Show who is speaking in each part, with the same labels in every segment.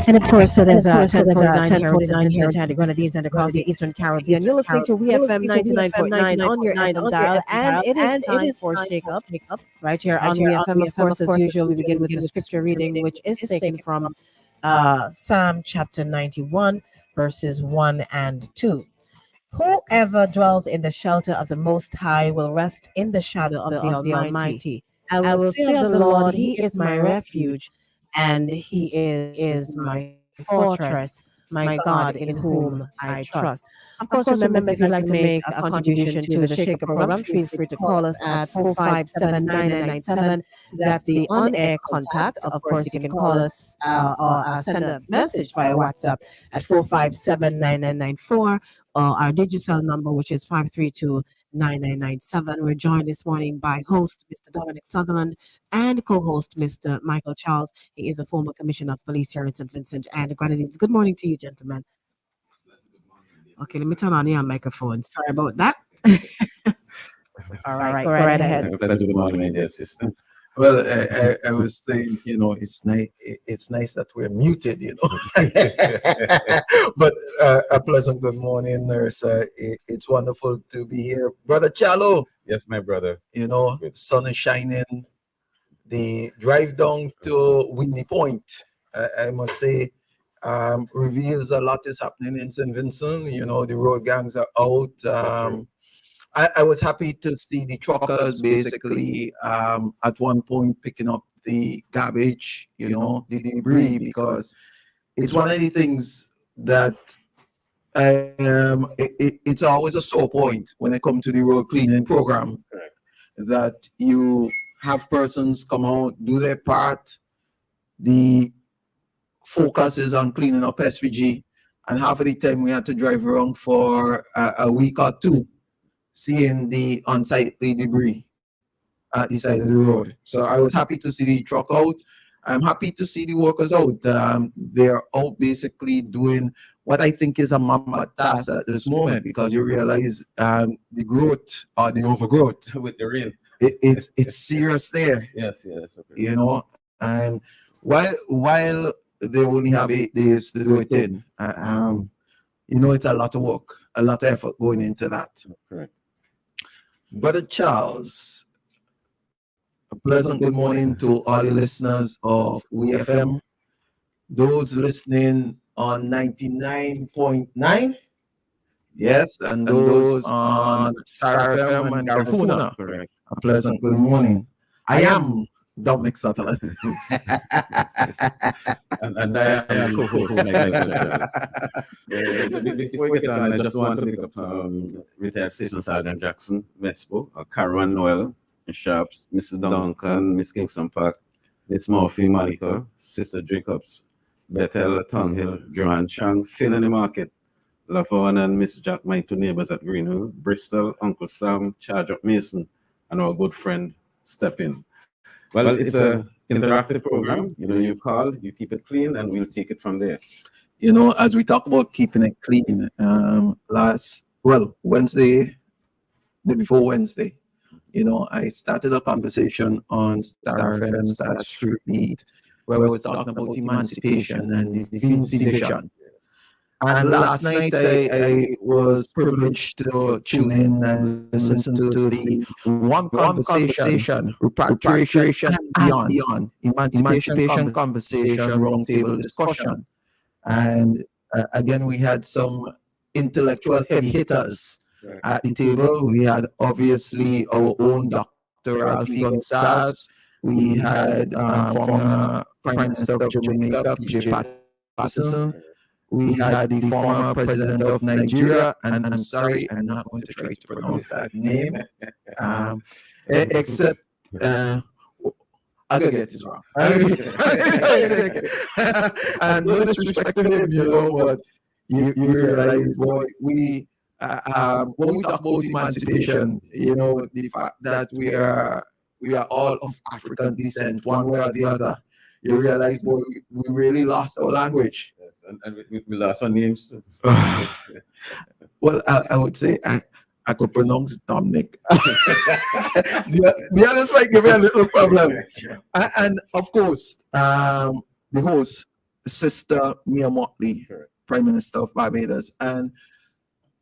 Speaker 1: And of course, so there's 10:49 here in Vincent, the Grenadines, and across the Eastern Caribbean. You're listening to WEFM 99.9 on your FM dial, and it is time for Shakeup right here on WEFM. Of course, as usual, we begin with the scripture reading, which is taken from Psalm chapter 91, verses 1 and 2. Whoever dwells in the shelter of the Most High will rest in the shadow of the Almighty. I will say of the Lord, He is my refuge, and He is my fortress, my God in whom I trust. Of course, remember, if you'd like to make a contribution to the Shakeup program, feel free to call us at 457-9997. That's the on-air contact. Of course, you can call us or send a message via WhatsApp at 457-9994, or our digital number, which is 532-9997. We're joined this morning by host Mr. Dominic Sutherland and co-host Mr. Michael Charles. He is a former commissioner of police here in St. Vincent and the Grenadines. Good morning to you, gentlemen. Okay, let me turn on your microphone. Sorry about that. All right, go right ahead.
Speaker 2: Good morning, my dear sister.
Speaker 3: Well, I was saying, it's nice. It's nice that we're muted, But a pleasant good morning, nurse. It's wonderful to be here, brother Chalo.
Speaker 2: Yes, my brother.
Speaker 3: Sun is shining. The drive down to Windy Point, I must say, reveals a lot is happening in St. Vincent. The road gangs are out. I was happy to see the truckers basically at one point picking up the garbage, the debris, because it's one of the things that it's always a sore point when it comes to the road cleaning program.
Speaker 2: Correct.
Speaker 3: That you have persons come out, do their part. The focus is on cleaning up SVG, and half of the time we had to drive around for a week or two, seeing the unsightly debris at the side of the road. So I was happy to see the truck out. I'm happy to see the workers out. They're out basically doing what I think is a mama task at this moment, because you realize the growth or the overgrowth
Speaker 2: With the rain.
Speaker 3: it's serious there.
Speaker 2: Yes. Okay.
Speaker 3: And while they only have 8 days to do it in, it's a lot of work, a lot of effort going into that.
Speaker 2: Correct.
Speaker 3: Brother Charles, a pleasant good morning to all the listeners of WEFM, those listening on 99.9, yes, and those on Star FM and Garifuna.
Speaker 2: Correct.
Speaker 3: A pleasant good morning. I am Dominic Sutherland.
Speaker 2: and I am co-host. Before we get on, I just want to pick up retired Station Sergeant Jackson Mespo, Karen Noel, Miss Sharps, Mr. Duncan, Miss Kingston Park, Miss Murphy Monica, Sister Jacobs, Bethel Tonghill, Joanne Chang, Phil in the Market, Lafawan and Miss Jack, my two neighbors at Greenhill, Bristol, Uncle Sam, Charge Up Mason, and our good friend Step In. Well, it's an interactive program. You call, you keep it clean, and we'll take it from there.
Speaker 3: As we talk about keeping it clean, Wednesday, the before Wednesday, I started a conversation on Star FM, Star Street Beat, where we were talking about emancipation and the Vinci vision. And last night I was privileged to tune in and listen to the one conversation, repatriation and beyond, emancipation conversation, roundtable discussion. And again, we had some intellectual heavy hitters at the table. We had obviously our own Dr. Alfie Gonzalez. We had former Prime Minister of Jamaica, PJ Patterson. We had the former president of Nigeria, and I'm sorry, I'm not going to try to pronounce that name, except I'm gonna get it wrong. And no disrespect to him, but you realize, boy, when we talk about emancipation, the fact that we are all of African descent, one way or the other, you realize, boy, we really lost our language.
Speaker 2: And we lost our names too.
Speaker 3: Well, I would say I could pronounce Dominic. The others might give me a little problem. And of course, the host, Sister Mia Mottley,
Speaker 2: Correct.
Speaker 3: Prime Minister of Barbados. And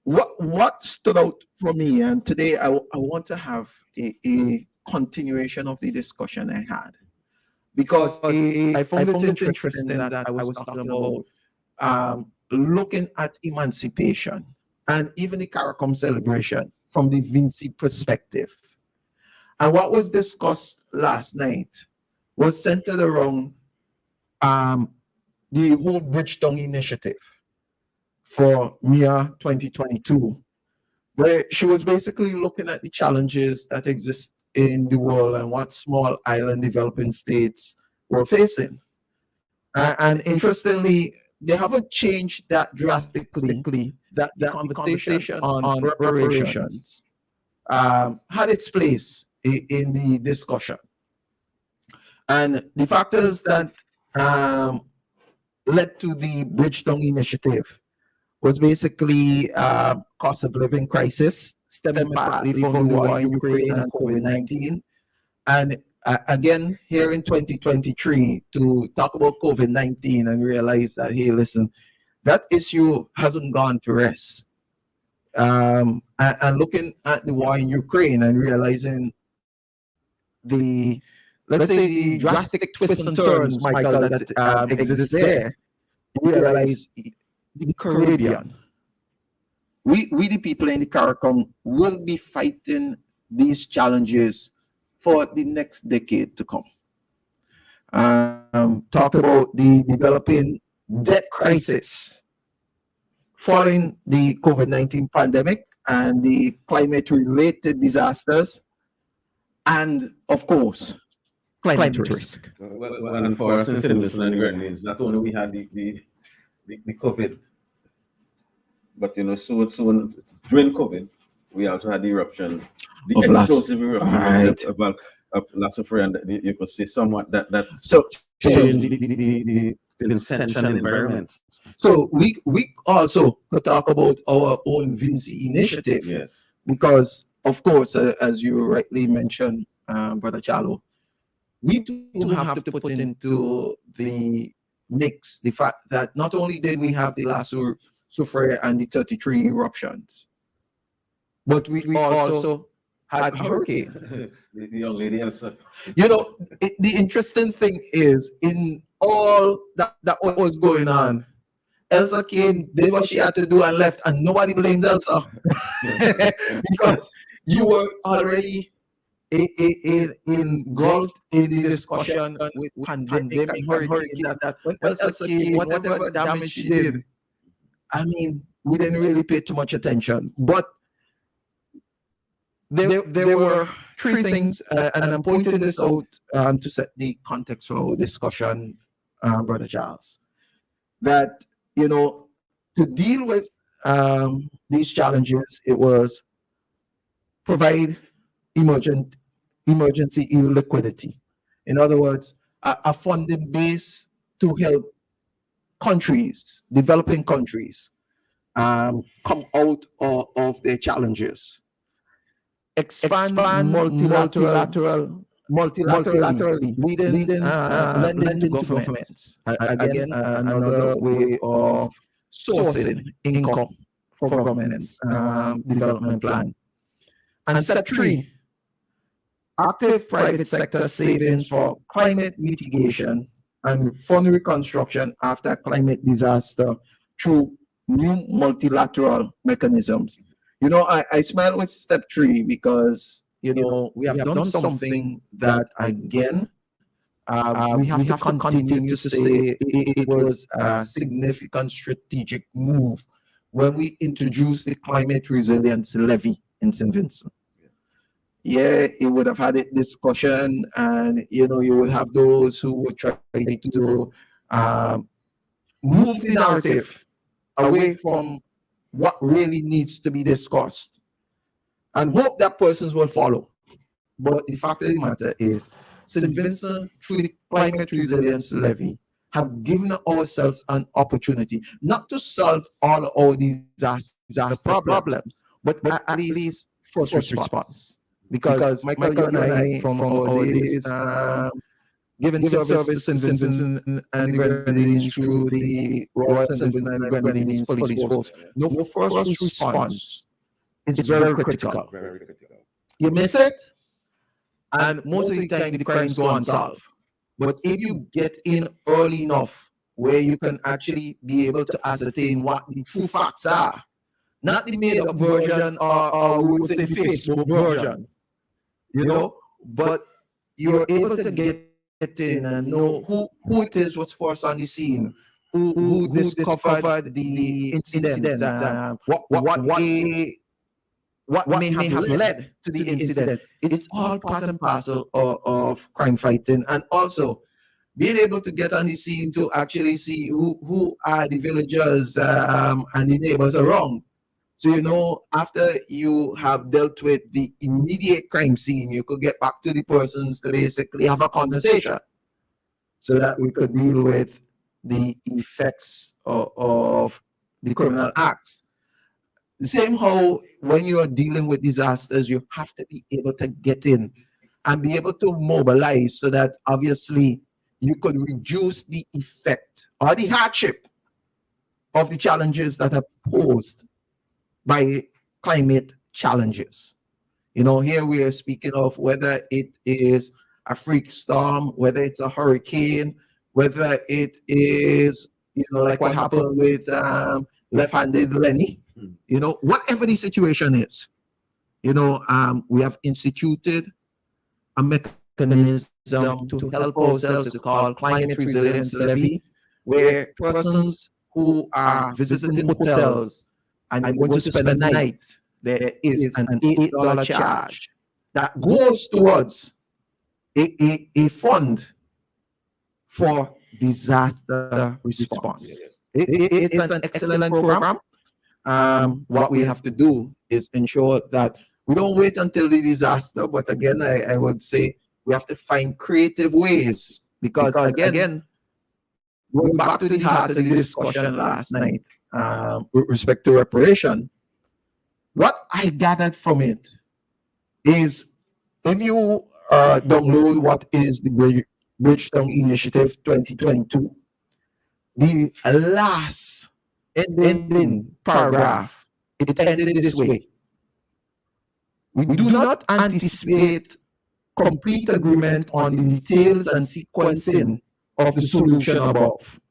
Speaker 3: what stood out for me, and today I want to have a continuation of the discussion I had, because I found it interesting that I was talking about looking at emancipation and even the CARICOM celebration from the Vinci perspective. And what was discussed last night was centered around the whole Bridgetown initiative for MIA 2022, where she was basically looking at the challenges that exist in the world and what small island developing states were facing. And interestingly, they haven't changed that drastically. That the conversation on reparations had its place in the discussion. And the factors that led to the Bridgetown initiative was basically cost of living crisis, stemming partly from the war in Ukraine and COVID-19. And again, here in 2023, to talk about COVID-19 and realize that, hey, listen, that issue hasn't gone to rest. And looking at the war in Ukraine and realizing the, let's say, the drastic twists and turns, Michael, that exists there, you realize the Caribbean, we the people in the CARICOM will be fighting these challenges for the next decade to come. Talked about the developing debt crisis following the COVID-19 pandemic and the climate-related disasters, and of course, climate risk.
Speaker 2: Well, and for us in St. Vincent and the Grenadines, not only we had the COVID, but soon during COVID, we also had the eruption, the explosive eruption of Lassafray, and you could see somewhat that changed the essential environment.
Speaker 3: So we also could talk about our own Vinci initiative,
Speaker 2: yes,
Speaker 3: because of course, as you rightly mentioned, Brother Chalo, we do have to put into the mix the fact that not only did we have the Lassafray and the 33 eruptions, but we also had a hurricane.
Speaker 2: the young lady Elsa.
Speaker 3: The interesting thing is, in all that was going on, Elsa came, did what she had to do, and left, and nobody blames Elsa because you were already engulfed in the discussion with pandemic and hurricane. That when Elsa came, whatever damage she did, I mean, we didn't really pay too much attention. But there were three things, and I'm pointing this out to set the context for our discussion, Brother Charles, that, to deal with these challenges, it was provide emergency liquidity. In other words, a funding base to help countries, developing countries, come out of their challenges. Expand multilaterally, lending to governments. Again, another way of sourcing income for governments, development plan. And step 3, active private sector savings for climate mitigation and fund reconstruction after climate disaster through new multilateral mechanisms. I smile with step 3 because, we have done something that, again, we have to continue to say it was a significant strategic move when we introduced the climate resilience levy in St. Vincent. Yeah, it would have had a discussion, and you would have those who would try to move the narrative away from what really needs to be discussed and hope that persons will follow. But the fact of the matter is, St. Vincent, through the climate resilience levy, have given ourselves an opportunity not to solve all our disaster problems, but at least first response. Because Michael and I, from our days, giving service to St. Vincent and the Grenadines through the Royal St. Vincent and Grenadines Police Force. No, first response is very critical.
Speaker 2: Very critical.
Speaker 3: You miss it, and most of the time the crimes go unsolved. But if you get in early enough where you can actually be able to ascertain what the true facts are, not the made-up version or we would say Facebook version, but you're able to get in and know who it is was first on the scene, who discovered the incident, what may have led to the incident. It's all part and parcel of crime fighting, and also being able to get on the scene to actually see who are the villagers and the neighbors around. So, after you have dealt with the immediate crime scene, you could get back to the persons to basically have a conversation so that we could deal with the effects of the criminal acts. The same how when you are dealing with disasters, you have to be able to get in and be able to mobilize so that obviously you could reduce the effect or the hardship of the challenges that are posed by climate challenges. Here we are speaking of whether it is a freak storm, whether it's a hurricane, whether it is, like what happened with left-handed Lenny, whatever the situation is, we have instituted a mechanism to help ourselves. It's called Climate Resilience Levy, where persons who are visiting hotels and you're going to spend a night, there is an $8 charge that goes towards a fund for disaster response. It's an excellent program. What we have to do is ensure that we don't wait until the disaster, but again, I would say we have to find creative ways because again, going back to the heart of the discussion last night with respect to reparation, what I gathered from it is if you download what is the Bridgetown Initiative 2022, the last ending paragraph, it ended this way. We do not anticipate complete agreement on the details and sequencing of the solution above,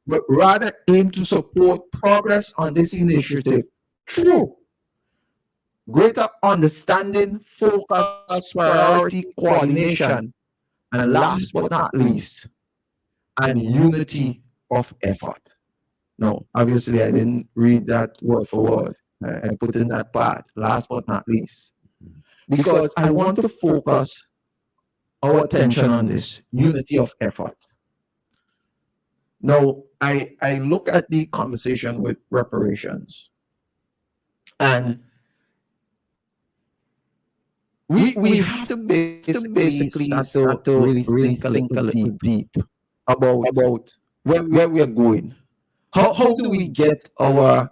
Speaker 3: but rather aim to support progress on this initiative through greater understanding, focus, priority, coordination, and last but not least, and unity of effort. No, obviously I didn't read that word for word. I put in that part, last but not least, because I want to focus our attention on this unity of effort. Now, I look at the conversation with reparations, and we have to basically start to really think a little deep about where we are going. How do we get our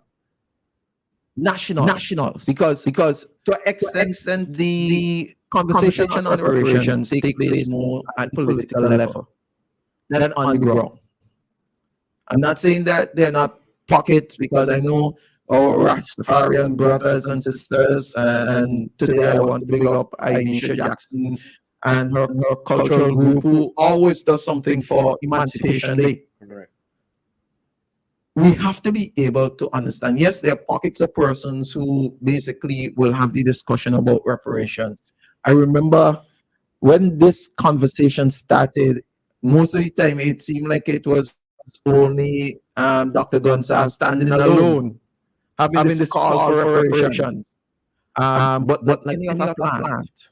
Speaker 3: nationals? Because to extent the conversation on reparations take place more at political level than on the ground. I'm not saying that they're not pockets, because I know our Rastafarian brothers and sisters, and today I want to big up Aisha Jackson and her cultural group, who always does something for Emancipation Day.
Speaker 2: Right.
Speaker 3: We have to be able to understand, yes, there are pockets of persons who basically will have the discussion about reparations. I remember when this conversation started, most of the time it seemed like it was only Dr. Gonzalez standing alone, having this call for reparations. But like any other plant,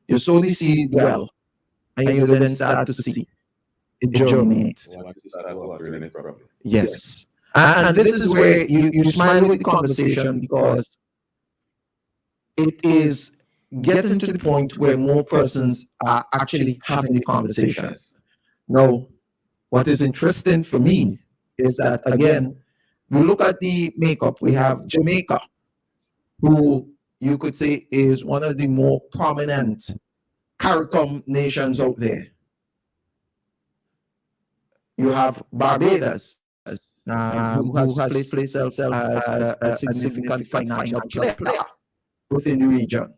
Speaker 3: you sow the seed well, and you then start to see it germinate. Yes. And this is where you smile with the conversation, because it is getting to the point where more persons are actually having the conversation. Now, what is interesting for me is that, again, we look at the makeup. We have Jamaica, who you could say is one of the more prominent CARICOM nations out there. You have Barbados, who has placed itself as a significant financial player within the region.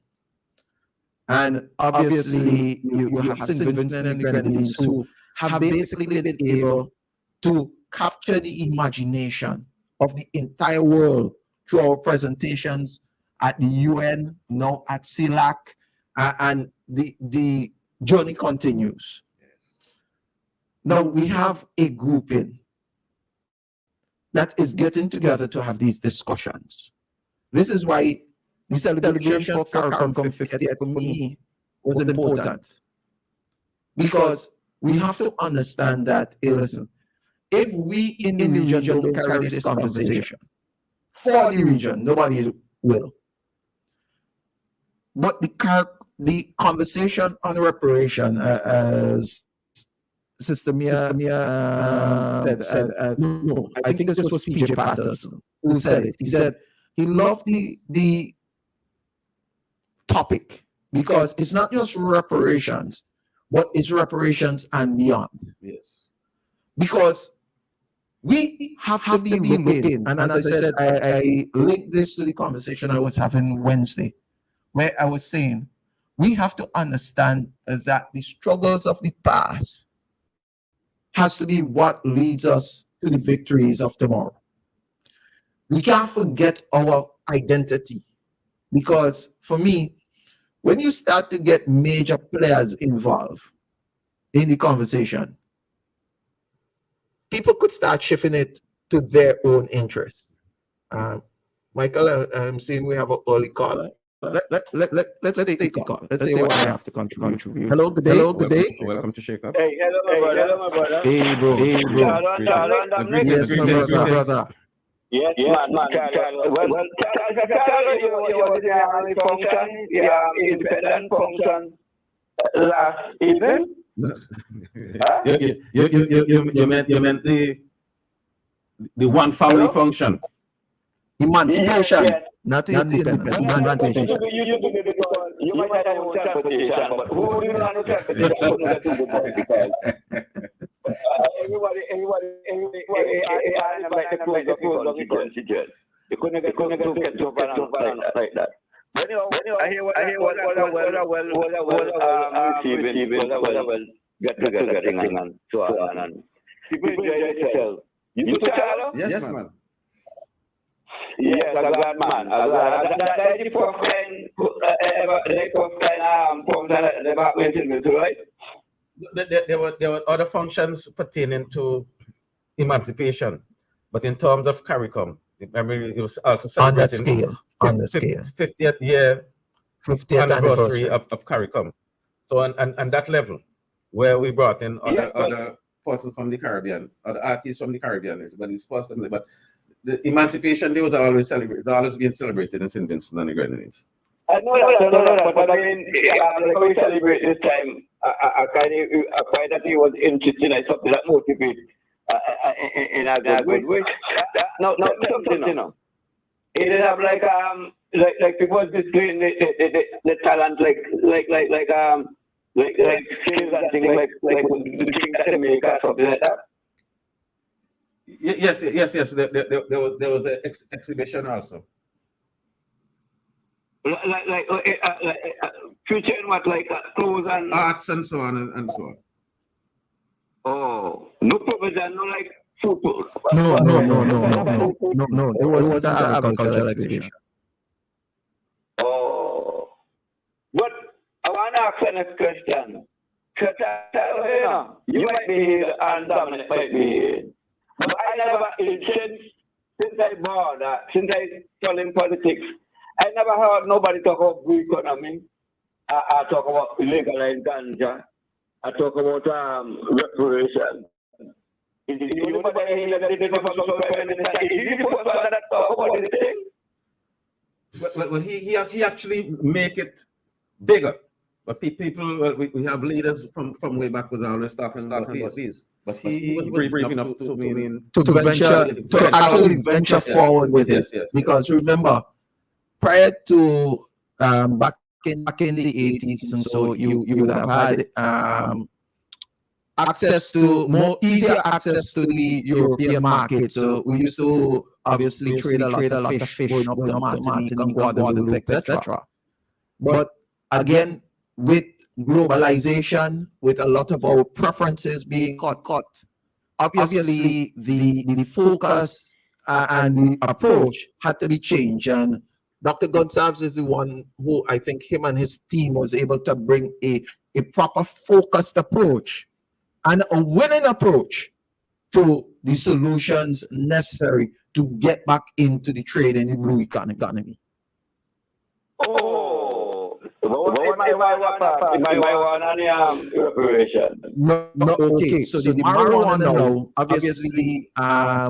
Speaker 3: And obviously, you have St. Vincent and the Grenadines, who have basically been able to capture the imagination of the entire world through our presentations at the UN, now at CELAC, and the journey continues. Now we have a grouping that is getting together to have these discussions. This is why the celebration for CARICOM 50th for me was important, because we have to understand that, hey, listen, if we in the region don't carry this conversation for the region, nobody will. But the conversation on reparation, as Sister Mia said, no, I think this was PJ Patterson who said it. He said he loved the topic because it's not just reparations, but it's reparations and beyond.
Speaker 2: Yes.
Speaker 3: Because we have to be looking, and as I said, I linked this to the conversation I was having Wednesday, where I was saying we have to understand that the struggles of the past has to be what leads us to the victories of tomorrow. We can't forget our identity, because for me, when you start to get major players involved in the conversation, people could start shifting it to their own interests. Michael, I'm seeing we have an early caller. Let's take the call. Let's see what I have to contribute. Hello, good day. Hello, good day.
Speaker 2: Welcome to Shakeup.
Speaker 4: Hey, hello, my brother.
Speaker 3: Hey, bro. Hey, bro. Yes, my brother.
Speaker 4: Yes, man. Well, you were the function, independent function last evening.
Speaker 2: You meant the one family function.
Speaker 3: Emancipation,
Speaker 4: Yes.
Speaker 3: not independence. Emancipation.
Speaker 4: You might have your transportation, but who do you want to transportation? Everybody, like the close of constituent. You couldn't get to balance like that. I hear what get together thing and so on. And people enjoy themselves. You tell?
Speaker 2: Yes, man.
Speaker 4: Yes, I'm glad, man. That's the first time, right?
Speaker 2: There were other functions pertaining to emancipation, but in terms of CARICOM, it was also celebrating
Speaker 3: on the scale.
Speaker 2: 50th year
Speaker 3: 50th
Speaker 2: anniversary of CARICOM. So on that level, where we brought in other persons from the Caribbean, other artists from the Caribbean, but it's first, but the Emancipation Day was always celebrated. It's always being celebrated in St. Vincent and the Grenadines.
Speaker 4: I know that, but I mean, like we celebrate this time, I find that it was interesting and something that motivates in a good way. No, something, you know. It didn't have like people displaying the talent, like skills and things like the things that they make or something like that.
Speaker 2: Yes. There was an exhibition also.
Speaker 4: Like featuring what, like clothes and
Speaker 2: arts and so on and so on.
Speaker 4: Oh, no provision, no like food.
Speaker 3: No. It wasn't an agricultural exhibition.
Speaker 4: Oh, but I want to ask the next question. You might be here and Dominic might be here. But I never, since I bored, since I started in politics, I never heard nobody talk about blue economy. I talk about legalized ganja. I talk about reparation. Is it the only one that did it from some kind of thing? Is he the first one that talk about this thing?
Speaker 2: Well, he actually make it bigger. But people, we have leaders from way back was always talking about these. But he was brave enough to
Speaker 3: actually venture forward with it.
Speaker 2: Yes.
Speaker 3: Because remember, prior to back in the 80s, and so you would have had easier access to the European market. So we used to obviously trade a lot of fish going up to Martinique and Guadeloupe, etc. But again, with globalization, with a lot of our preferences being cut, obviously the focus and the approach had to be changed. And Dr. Gonsalves is the one who I think him and his team was able to bring a proper focused approach and a winning approach to the solutions necessary to get back into the trade in the blue economy.
Speaker 4: Oh, what if I want any reparation?
Speaker 3: No, okay. So the marijuana now, obviously, I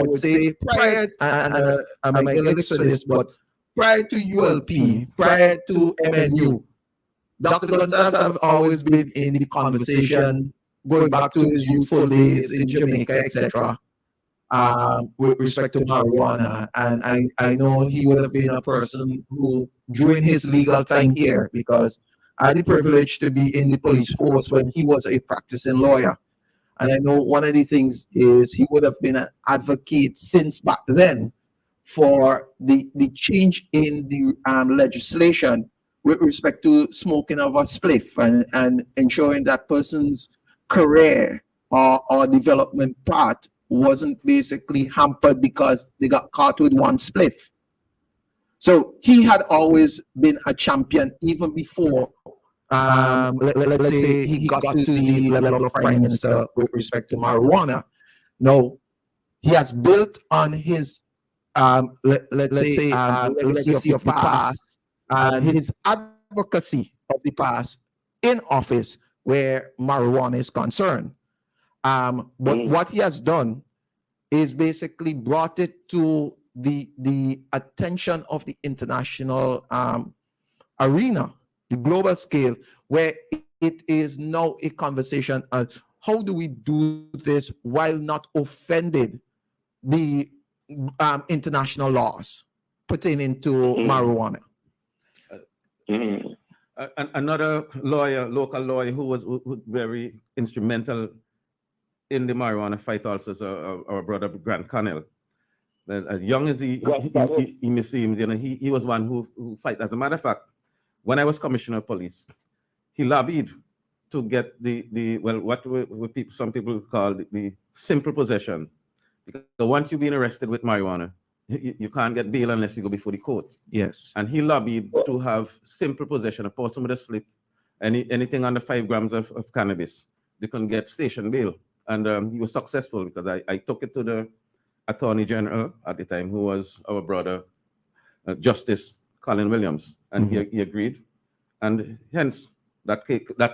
Speaker 3: would say prior, and I might get licked for this, but prior to ULP, prior to MNU, Dr. Gonsalves have always been in the conversation, going back to his youthful days in Jamaica, etc., with respect to marijuana. And I know he would have been a person who, during his legal time here, because I had the privilege to be in the police force when he was a practicing lawyer. And I know one of the things is he would have been an advocate since back then for the change in the legislation with respect to smoking of a spliff and ensuring that person's career or development path wasn't basically hampered because they got caught with one spliff. So he had always been a champion even before, let's say he got to the level of prime minister with respect to marijuana. No, he has built on his, legacy of the past and his advocacy of the past in office where marijuana is concerned. But what he has done is basically brought it to the attention of the international arena, the global scale, where it is now a conversation as how do we do this while not offending the international laws pertaining to marijuana.
Speaker 2: Another lawyer, local lawyer, who was very instrumental in the marijuana fight also is our brother Grant Connell. As young as he may seem, he was one who fight. As a matter of fact, when I was commissioner of police, he lobbied to get some people call the simple possession. Because once you've been arrested with marijuana, you can't get bail unless you go before the court.
Speaker 3: Yes.
Speaker 2: And he lobbied to have simple possession, a person with a slip, anything under 5 grams of cannabis, they can get station bail. And he was successful because I took it to the Attorney General at the time, who was our brother, Justice Colin Williams, and he agreed. And hence, that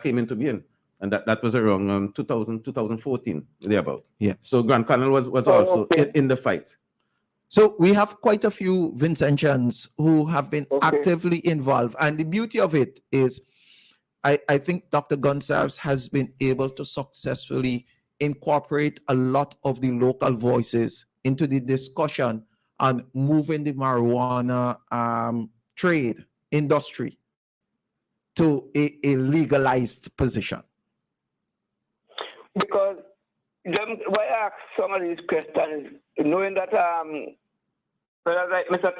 Speaker 2: came into being. And that was around 2014, thereabout.
Speaker 3: Yes.
Speaker 2: So Grant Connell was also in the fight.
Speaker 3: So we have quite a few Vincentians who have been actively involved. And the beauty of it is, I think Dr. Gonsalves has been able to successfully incorporate a lot of the local voices into the discussion on moving the marijuana trade industry to a legalized position.
Speaker 4: Because why I ask some of these questions, knowing that like Mr.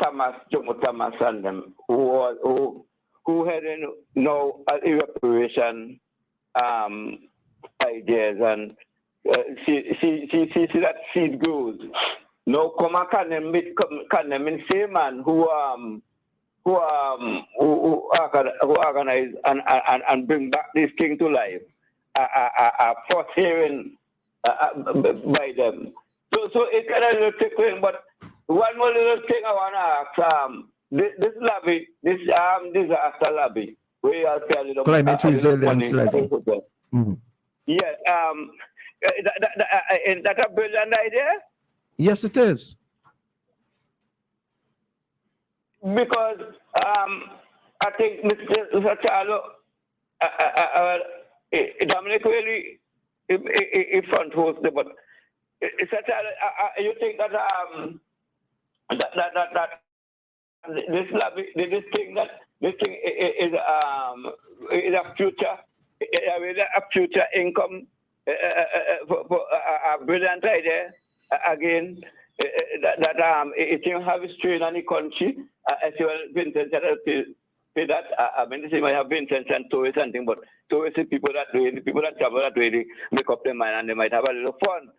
Speaker 4: Jomo Thomas and them, who had no evaporation ideas, and see that seed grows. No, come and can them in same man who organize and bring back this thing to life. First hearing by them. So it's kind of a little trickling, but one more little thing I want to ask. This lobby, this disaster lobby, we are telling them
Speaker 3: climate resilience levy.
Speaker 4: Yes. Is that a brilliant idea?
Speaker 3: Yes, it is.
Speaker 4: Because I think Mr. Charlo, Dominic really front host, but you think that that this thing is a future income for a brilliant idea. Again, that it can have a strain on the country. As you well, Vincent say that. I mean, they might have Vincent and tourists and things, but tourists are people that travel that really make up their mind and they might have a little fun.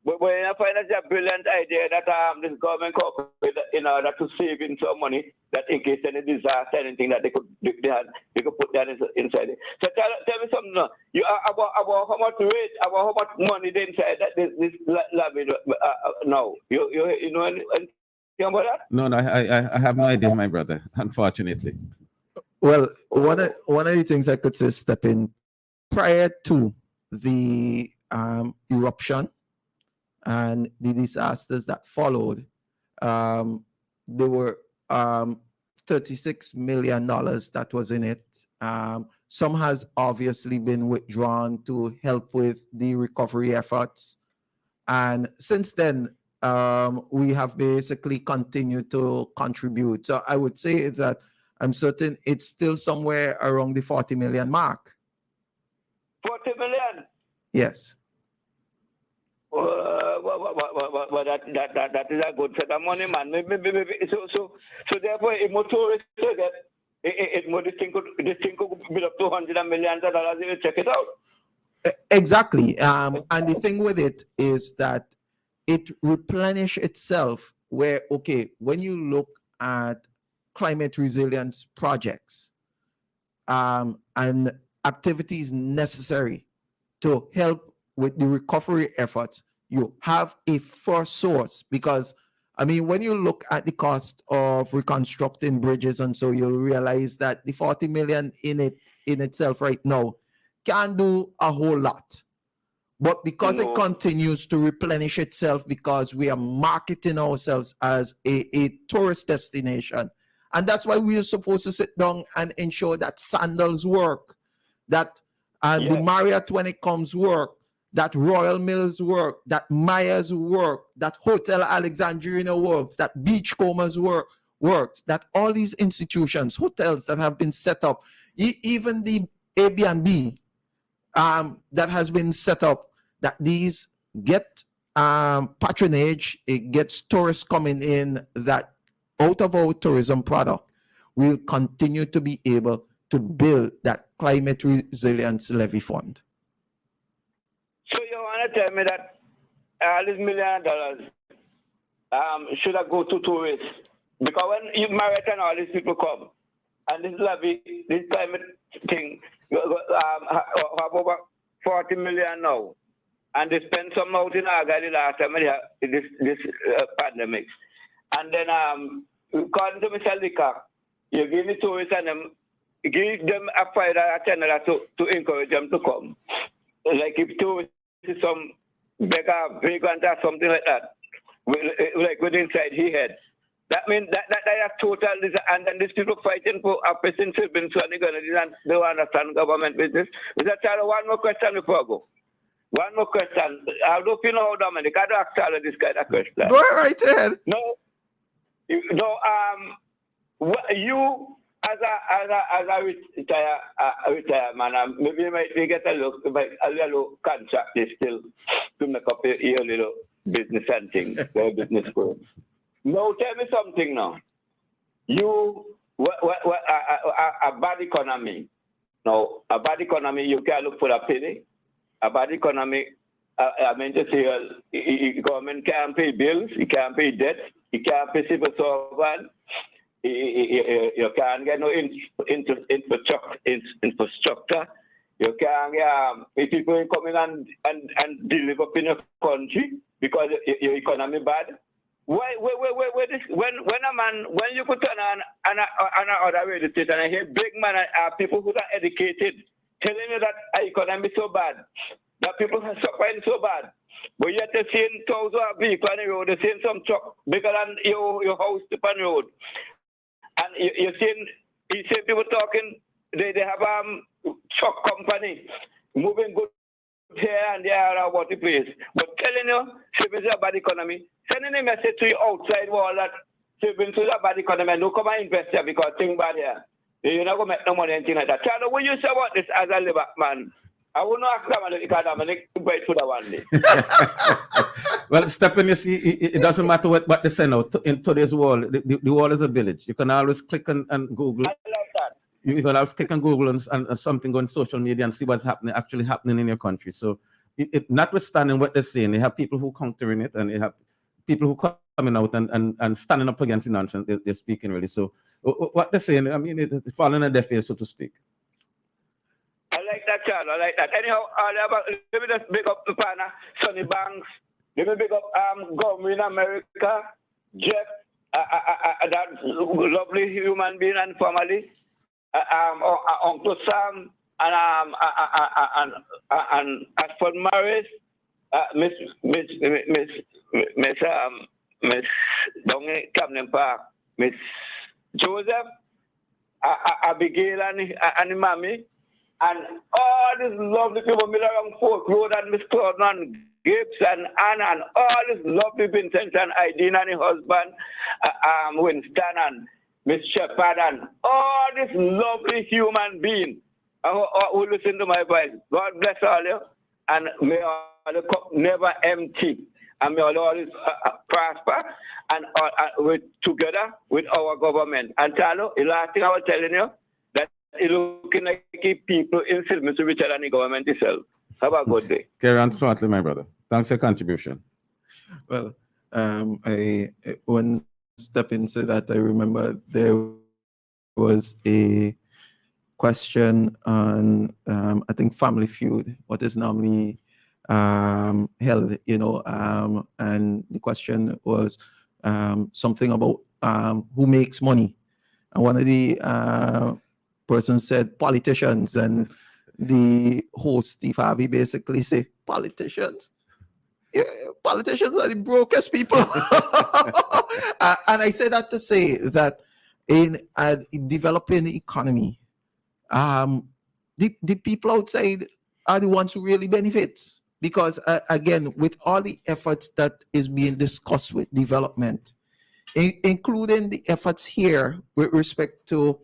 Speaker 4: But when I find it's a brilliant idea that this government corporate in order to save in some money, that in case any disaster, anything that they could put that inside it. So tell me something now. You about how much rate, about how much money they inside that this lab now. You know anything about that?
Speaker 2: No, I have no idea, my brother. Unfortunately.
Speaker 3: Well, one of the things I could say, step in prior to the eruption and the disasters that followed, there were $36 million that was in it. Some has obviously been withdrawn to help with the recovery efforts. And since then, we have basically continued to contribute. So I would say that I'm certain it's still somewhere around the 40 million mark.
Speaker 4: 40 million?
Speaker 3: Yes.
Speaker 4: Well, that is a good set of money, man. Maybe. So therefore, if more tourists get this thing could build up $200 million. If you check it out.
Speaker 3: Exactly. And the thing with it is that it replenish itself. Where when you look at climate resilience projects and activities necessary to help with the recovery efforts, you have a first source. Because I mean, when you look at the cost of reconstructing bridges, and so you'll realize that the 40 million in itself right now can't do a whole lot. But because it continues to replenish itself, because we are marketing ourselves as a tourist destination, and that's why we are supposed to sit down and ensure that Sandals work, that the Marriott when it comes work, that Royal Mills work, that Myers work, that Hotel Alexandrina works, that Beachcombers works, that all these institutions, hotels that have been set up, even the Airbnb that has been set up, that these get patronage, it gets tourists coming in, that out of our tourism product, we'll continue to be able to build that climate resilience levy fund.
Speaker 4: So you want to tell me that all this $1 million should have go to tourists? Because when you Marriott and all these people come, and this levy, this climate thing, have over 40 million now, and they spend some out in Aga the last time this pandemic. And then, according to Mr. Licker, you give the tourists and give them a $5 $10 to encourage them to come. Like if tourists some beggar, vagrant or something like that, like with inside his head. That means that is total, and then these people fighting for a person to be so they don't understand government business. Mr. Charlie, one more question before I go. One more question. I don't know how Dominic, I don't ask Charlie this kind of question.
Speaker 3: Go right ahead.
Speaker 4: No, what you as a retired man, maybe you might get a little contract still to make up your little business and things, your business going. Now tell me something now. You a bad economy. Now a bad economy, you can't look for a penny. A bad economy, I mean to say, government can't pay bills, you can't pay debt, you can't pay civil servant. You can't get no infrastructure. You can't get people coming and deliver in your country because your economy bad. Why this, when you put on other radio station and I hear big man people who are educated telling you that our economy is so bad, that people are suffering so bad. But yet they're seeing thousands of vehicles on the road, they're seeing some truck bigger than your house on the road. And you see people talking, they have truck company moving goods here and there about the place. But telling you, savings is a bad economy, sending a message to your outside world that savings is a bad economy and don't come and invest here because things bad here. You're not going to make no money, anything like that. Charlie, what you say about this as a Liverpool man? I will not ask Dominic because Dominic wait for the one day.
Speaker 2: Well, Stephen, you see, it doesn't matter what they say now. In today's world, the world is a village. You can always click and Google.
Speaker 4: I like that.
Speaker 2: You can always click on Google and something on social media and see what's actually happening in your country. So, notwithstanding what they're saying, they have people who countering it, and they have people who coming out and standing up against the nonsense they're speaking really. So, what they're saying, I mean, it's falling on deaf ears, so to speak.
Speaker 4: I like that, Charles. I like that. Anyhow, let me just big up the partner, Sonny Banks. Let me big up Gomri in America, Jeff, that lovely human being and family, Uncle Sam, and Asford Morris, Miss down in Camden Park, Miss Joseph, Abigail and Mammy. And all these lovely people, Miller Folk Road and Miss Claude and Gibbs and Anna and all these lovely Vincent and Idina and her husband, Winston and Miss Shepherd and all these lovely human beings who listen to my voice. God bless all you, and may all the cup never empty, and may all always prosper, and with together with our government. And Talo, the last thing I was telling you, it's looking like people in film to richer than the government itself. Have a good day.
Speaker 2: Carry on shortly, my brother. Thanks for your contribution.
Speaker 3: Well, I one step into that, I remember there was a question on I think Family Feud, what is normally held, and the question was something about who makes money, and one of the person said politicians, and the host Steve Harvey basically say politicians. Yeah, politicians are the brokest people. And I say that to say that in a developing economy, the people outside are the ones who really benefits, because again, with all the efforts that is being discussed with development, including the efforts here with respect to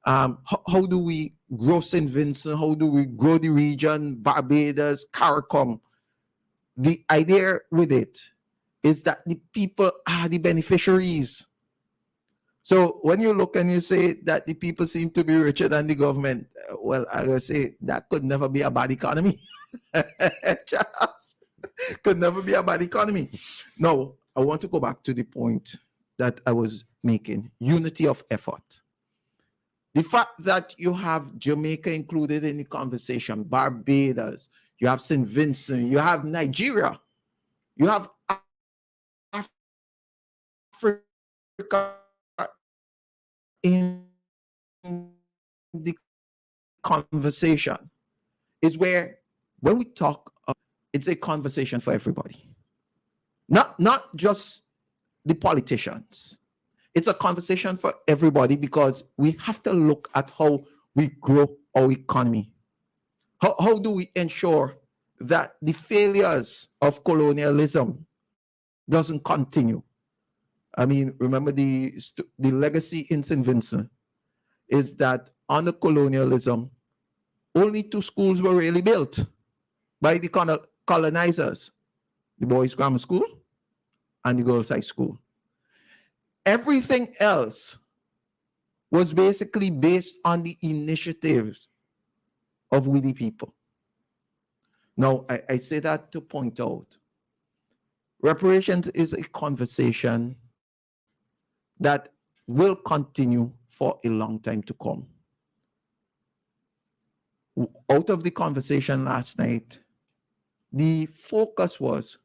Speaker 3: how do we grow St. Vincent? How do we grow the region, Barbados, CARICOM? The idea with it is that the people are the beneficiaries. So when you look and you say that the people seem to be richer than the government, well, I will say that could never be a bad economy. Charles, could never be a bad economy. Now, I want to go back to the point that I was making, unity of effort. The fact that you have Jamaica included in the conversation, Barbados, you have St. Vincent, you have Nigeria, you have Africa in the conversation is where, when we talk, it's a conversation for everybody. Not just the politicians. It's a conversation for everybody, because we have to look at how we grow our economy. How do we ensure that the failures of colonialism doesn't continue? I mean, remember the legacy in St. Vincent is that under colonialism, only 2 schools were really built by the colonizers, the boys' grammar school and the girls' high school. Everything else was basically based on the initiatives of we the people. Now, I say that to point out, reparations is a conversation that will continue for a long time to come. Out of the conversation last night, the focus was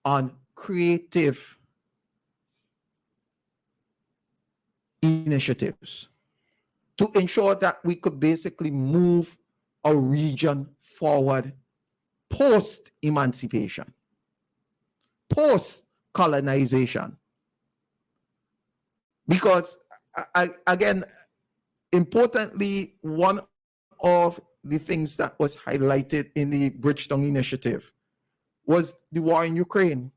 Speaker 3: on creative initiatives to ensure that we could basically move our region forward post-emancipation, post-colonization. Because, again, importantly, one of the things that was highlighted in the Bridgetown Initiative was the war in Ukraine.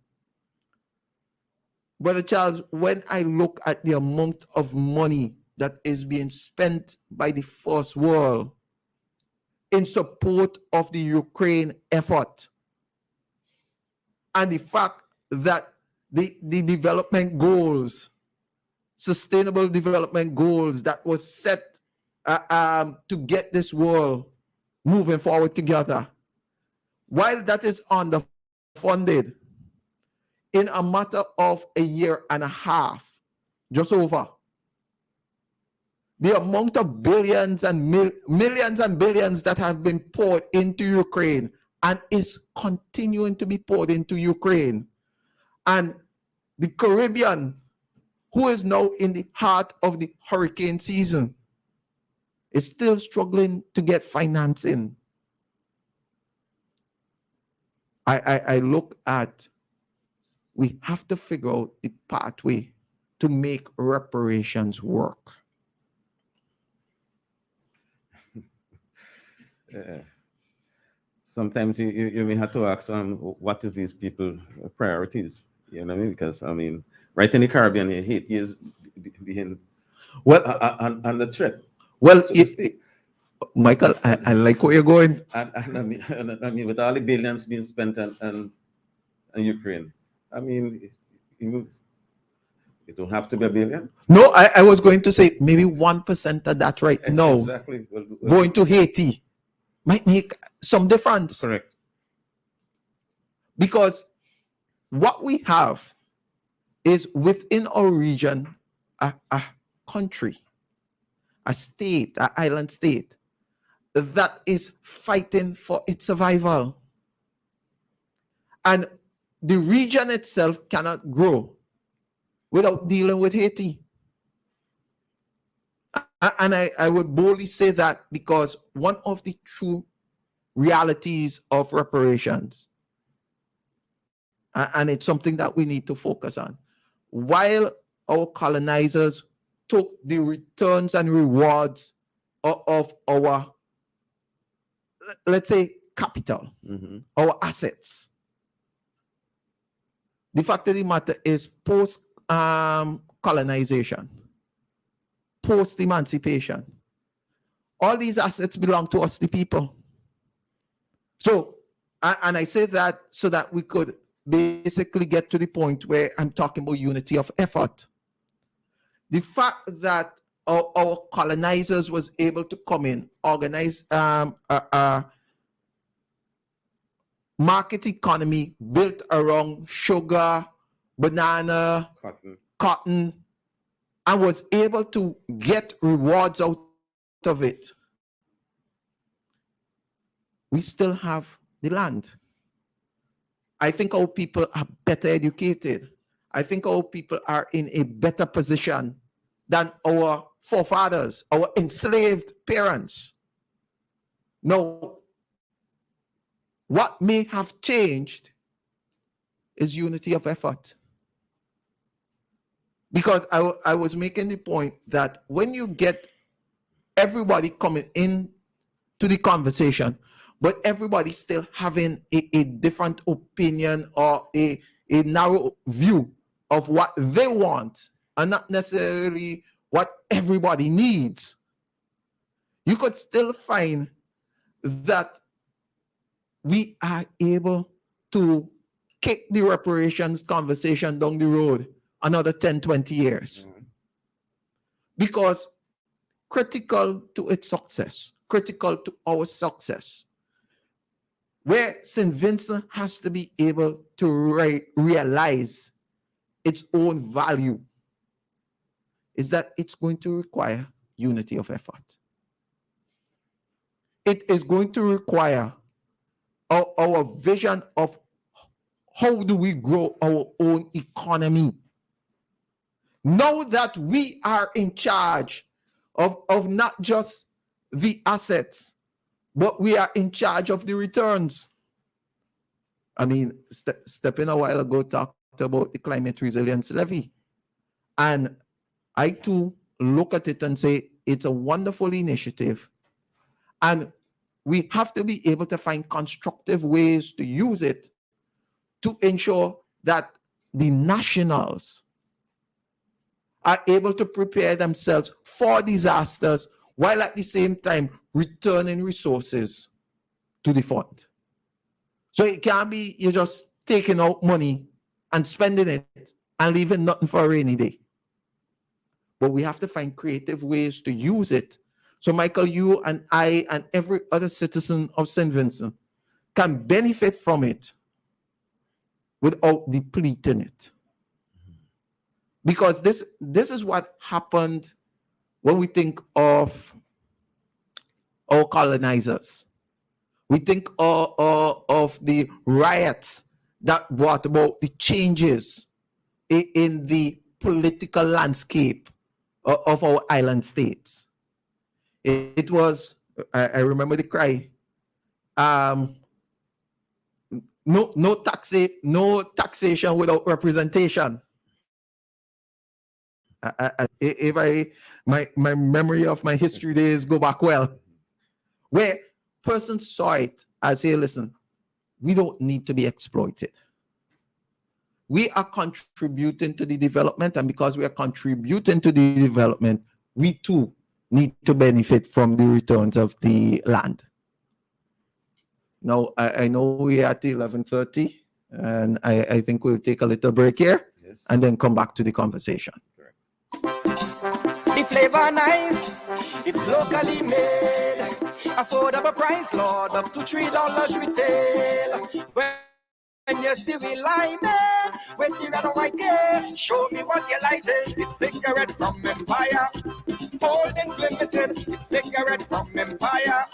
Speaker 3: Brother Charles, when I look at the amount of money that is being spent by the first world in support of the Ukraine effort. And the fact that the development goals, sustainable development goals that was set to get this world moving forward together, while that is underfunded, in a matter of a year and a half, just over, the amount of billions and millions and billions that have been poured into Ukraine and is continuing to be poured into Ukraine, and the Caribbean, who is now in the heart of the hurricane season, is still struggling to get financing. I look at, we have to figure out the pathway to make reparations work.
Speaker 2: Sometimes you may have to ask what is these people priorities? You know what I mean? Because I mean, right in the Caribbean, Haiti is being on the threat.
Speaker 3: Well, Michael, I like where you're going.
Speaker 2: And I mean, with all the billions being spent on Ukraine, I mean, it don't have to be a billion.
Speaker 3: No, I was going to say maybe 1% of that right now,
Speaker 2: exactly.
Speaker 3: going to Haiti might make some difference.
Speaker 2: Correct.
Speaker 3: Because what we have is within our region a country, a state, an island state that is fighting for its survival. And the region itself cannot grow without dealing with Haiti. And I would boldly say that because one of the true realities of reparations, and it's something that we need to focus on, while our colonizers took the returns and rewards of our, let's say, capital, our assets, the fact of the matter is post-colonization, post-emancipation, all these assets belong to us, the people. So, and I say that so that we could basically get to the point where I'm talking about unity of effort. The fact that our colonizers was able to come in, organize a market economy built around sugar, banana, cotton, and was able to get rewards out of it. We still have the land. I think our people are better educated. I think our people are in a better position than our forefathers, our enslaved parents. Now, what may have changed is unity of effort. Because I was making the point that when you get everybody coming in to the conversation, but everybody still having a different opinion or a narrow view of what they want and not necessarily what everybody needs, you could still find that we are able to kick the reparations conversation down the road another 10, 20 years. Because critical to its success, critical to our success, where St. Vincent has to be able to realize its own value, is that it's going to require unity of effort. It is going to require our vision of how do we grow our own economy. Know that we are in charge of not just the assets, but we are in charge of the returns. I mean, stepping a while ago talked about the climate resilience levy. And I too look at it and say, it's a wonderful initiative. And we have to be able to find constructive ways to use it to ensure that the nationals are able to prepare themselves for disasters while at the same time returning resources to the fund. So it can't be you're just taking out money and spending it and leaving nothing for a rainy day. But we have to find creative ways to use it. So Michael, you and I and every other citizen of St. Vincent can benefit from it without depleting it. Because this is what happened when we think of our colonizers. We think of the riots that brought about the changes in the political landscape of our island states. It was, I remember the cry, no taxation without representation. My memory of my history days go back well, where persons saw it as, hey, listen, we don't need to be exploited. We are contributing to the development, and because we are contributing to the development, we too need to benefit from the returns of the land. Now, I know we're at 11:30, and I think we'll take a little break here, yes, and then come back to the conversation.
Speaker 5: The flavor nice, it's locally made, affordable price, Lord, up to $3 retail. When you see we line it, with the red and white case, show me what you like it. It's cigarette from Empire, Holdings Limited. It's cigarette from Empire,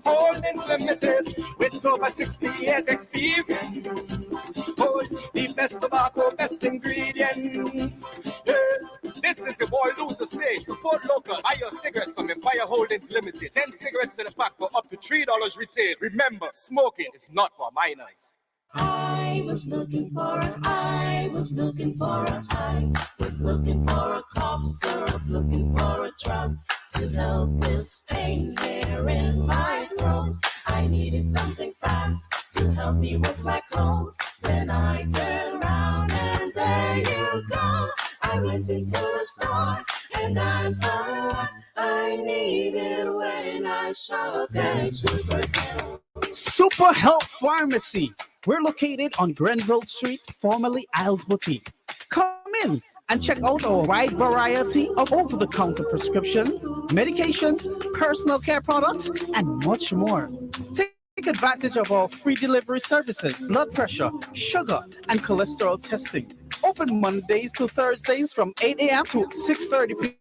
Speaker 5: Holdings Limited, with over 60 years experience. Hold the best tobacco, best ingredients. Yeah. This is your boy Lou to say, support local, buy your cigarettes from Empire Holdings Limited. 10 cigarettes in a pack for up to $3 retail. Remember, smoking is not for minors.
Speaker 6: I was looking for a cough syrup, looking for a drug to help this pain here in my throat. I needed something fast to help me with my cold. Then I turned around and there you go. I went into a store and I found what I needed when I shopped at Super Health.
Speaker 7: Super Health Pharmacy. We're located on Grenville Street, formerly Isles Boutique. Come in and check out our wide variety of over-the-counter prescriptions, medications, personal care products, and much more. Take advantage of our free delivery services, blood pressure, sugar, and cholesterol testing. Open Mondays to Thursdays from 8 a.m. to 6:30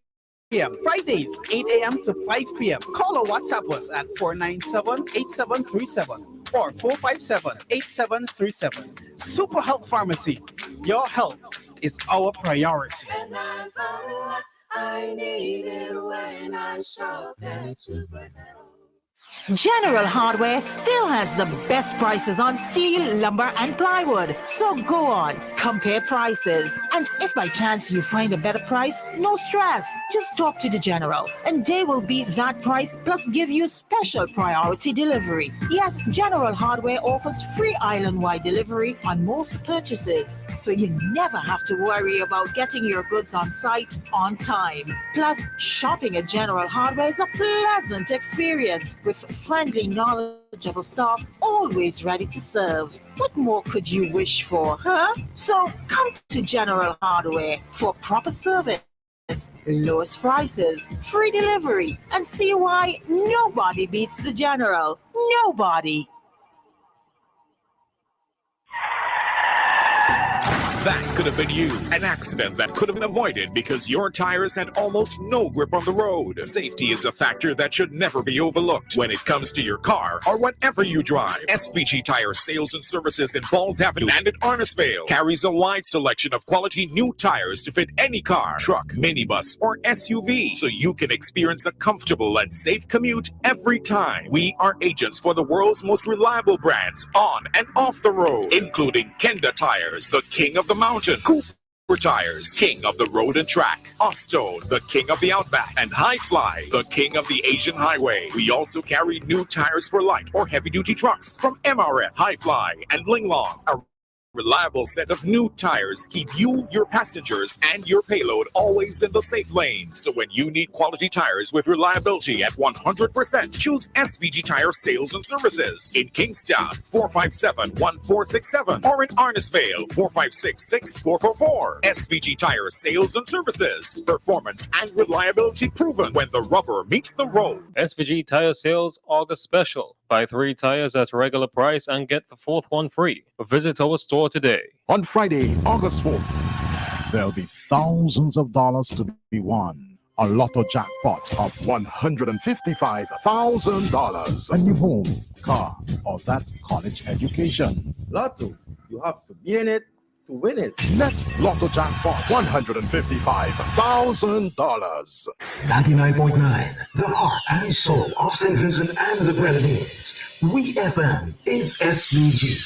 Speaker 7: p.m. Fridays, 8 a.m. to 5 p.m. Call or WhatsApp us at 497-8737 or 457-8737. Super Health Pharmacy. Your health is our priority.
Speaker 6: And I found what I needed when I shopped at Super Health.
Speaker 8: General Hardware still has the best prices on steel, lumber, and plywood. So go on, compare prices. And if by chance you find a better price, no stress. Just talk to the General, and they will beat that price plus give you special priority delivery. Yes, General Hardware offers free island-wide delivery on most purchases, so you never have to worry about getting your goods on site on time. Plus, shopping at General Hardware is a pleasant experience with friendly, knowledgeable staff always ready to serve. What more could you wish for, huh? So come to General Hardware for proper service, lowest prices, free delivery, and see why nobody beats the General. Nobody.
Speaker 9: That could have been you. An accident that could have been avoided because your tires had almost no grip on the road. Safety is a factor that should never be overlooked when it comes to your car or whatever you drive. SVG Tire Sales and Services in Balls Avenue and at Arnisvale carries a wide selection of quality new tires to fit any car, truck, minibus, or SUV, so you can experience a comfortable and safe commute every time. We are agents for the world's most reliable brands on and off the road, including Kenda Tires, the king of the mountain, Cooper Tires, king of the road and track, Ostone, the king of the outback, and High Fly, the king of the Asian highway. We also carry new tires for light or heavy duty trucks from MRF, High Fly, and Linglong. reliable set of new tires keep you, your passengers, and your payload always in the safe lane. So when you need quality tires with reliability at 100%, choose SBG Tire Sales and Services. In Kingstown, 457-1467, or in Arnesvale, 456-6444. SBG Tire Sales and Services. Performance and reliability proven when the rubber meets the road.
Speaker 10: SBG Tire Sales August Special. Buy 3 tires at regular price and get the 4th one free. Visit our store today.
Speaker 11: On Friday, August 4th, there'll be thousands of dollars to be won. A lotto jackpot of $155,000. A new home, car, or that college education.
Speaker 2: Lotto, you have to be in it to win it.
Speaker 11: Next Lotto jackpot, $155,000.
Speaker 12: 99.9, the heart and soul of St. Vincent and the Grenadines. WEFM is SVG.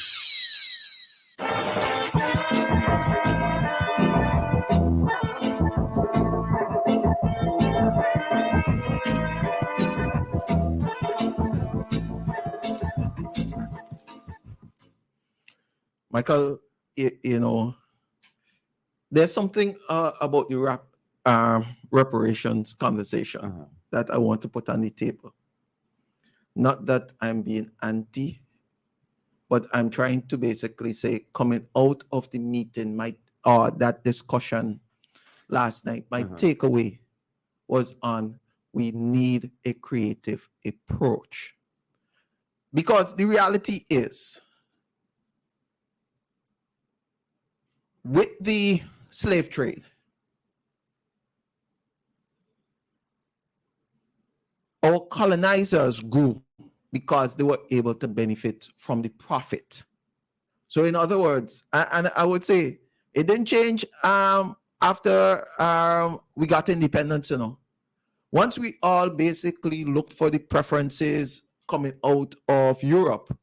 Speaker 3: Michael, you know, there's something about the reparations conversation that I want to put on the table. Not that I'm being anti, but I'm trying to basically say, coming out of the meeting, that discussion last night, my takeaway was on we need a creative approach. Because the reality is, with the slave trade, our colonizers grew because they were able to benefit from the profit. So in other words, and I would say it didn't change after we got independence, you know. Once we all basically looked for the preferences coming out of Europe,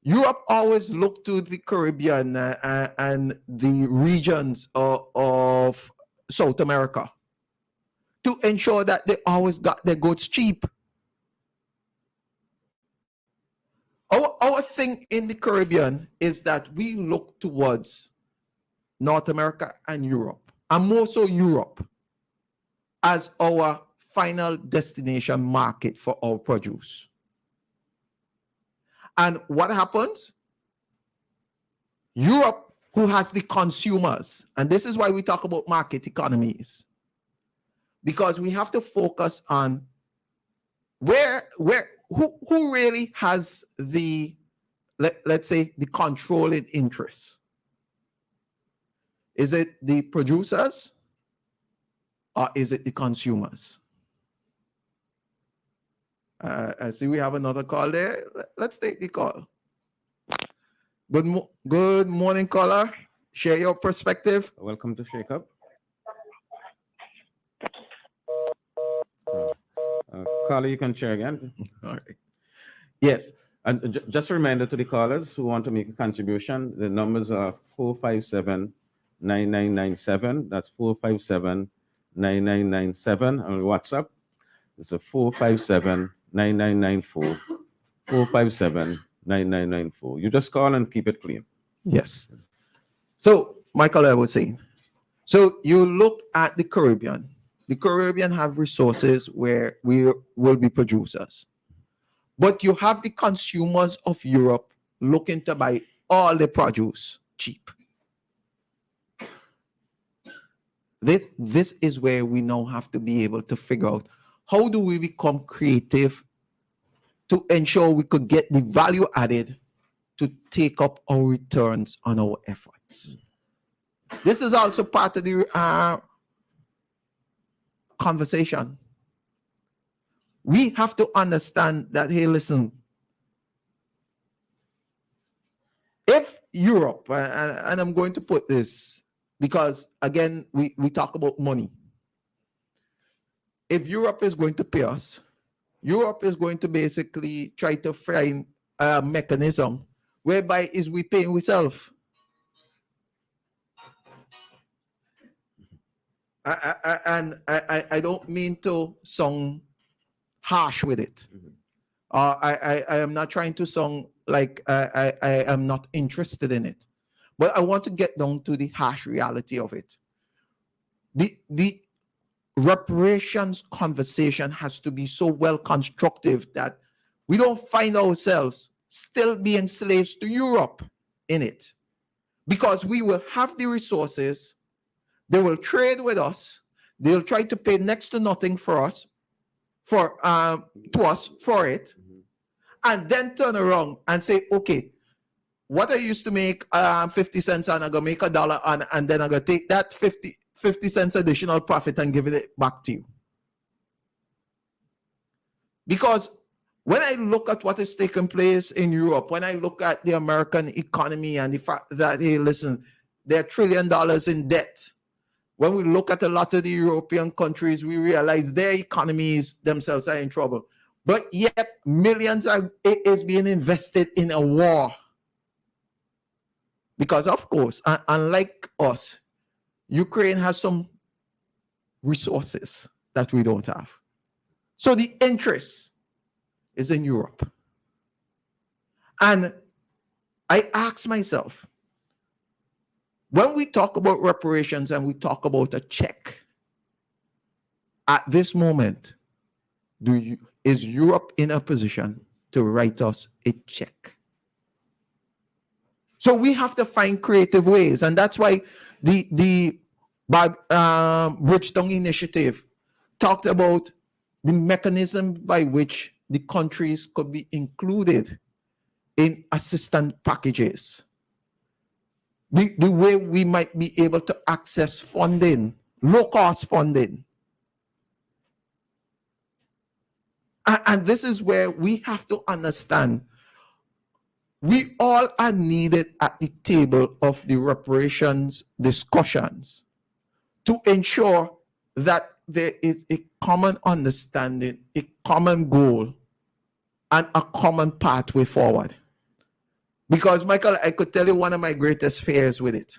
Speaker 3: Europe always looked to the Caribbean and the regions of South America to ensure that they always got their goods cheap. Our thing in the Caribbean is that we look towards North America and Europe, and more so Europe, as our final destination market for our produce. And what happens? Europe, who has the consumers, and this is why we talk about market economies, because we have to focus on who really has the, let's say, the controlling interests. Is it the producers or is it the consumers? I see we have another call there. Let's take the call. Good morning, caller. Share your perspective.
Speaker 2: Welcome to Shakeup. Caller, you can share again.
Speaker 3: All right. Yes.
Speaker 2: And just a reminder to the callers who want to make a contribution, the numbers are 457-9997. That's 457-9997 on WhatsApp. It's a 457-9994. 457-9994. You just call and keep it clean.
Speaker 3: Yes. So, Michael, I was saying, so you look at the Caribbean. The Caribbean have resources where we will be producers. But you have the consumers of Europe looking to buy all the produce cheap. This is where we now have to be able to figure out how do we become creative to ensure we could get the value added to take up our returns on our efforts. This is also part of the conversation. We have to understand that, hey, listen, if Europe, and I'm going to put this because, again, we talk about money. If Europe is going to pay us, Europe is going to basically try to find a mechanism whereby is we paying ourselves. I don't mean to sound harsh with it. I am not trying to sound like I am not interested in it. But I want to get down to the harsh reality of it. The reparations conversation has to be so well constructive that we don't find ourselves still being slaves to Europe in it. Because we will have the resources, they will trade with us, they'll try to pay next to nothing for us, for it, and then turn around and say, okay, what I used to make 50 cents and I'm gonna make $1 and then I'm gonna take that 50 cents additional profit and give it back to you. Because when I look at what is taking place in Europe, when I look at the American economy and the fact that, hey, listen, they're $1 trillion in debt. When we look at a lot of the European countries, we realize their economies themselves are in trouble. But yet, millions is being invested in a war. Because, of course, unlike us, Ukraine has some resources that we don't have. So the interest is in Europe. And I ask myself, when we talk about reparations and we talk about a check, at this moment, is Europe in a position to write us a check? So we have to find creative ways, and that's why the Bridgetown Initiative talked about the mechanism by which the countries could be included in assistance packages. The way we might be able to access funding, low-cost funding. And this is where we have to understand we all are needed at the table of the reparations discussions to ensure that there is a common understanding, a common goal, and a common pathway forward. Because, Michael, I could tell you one of my greatest fears with it.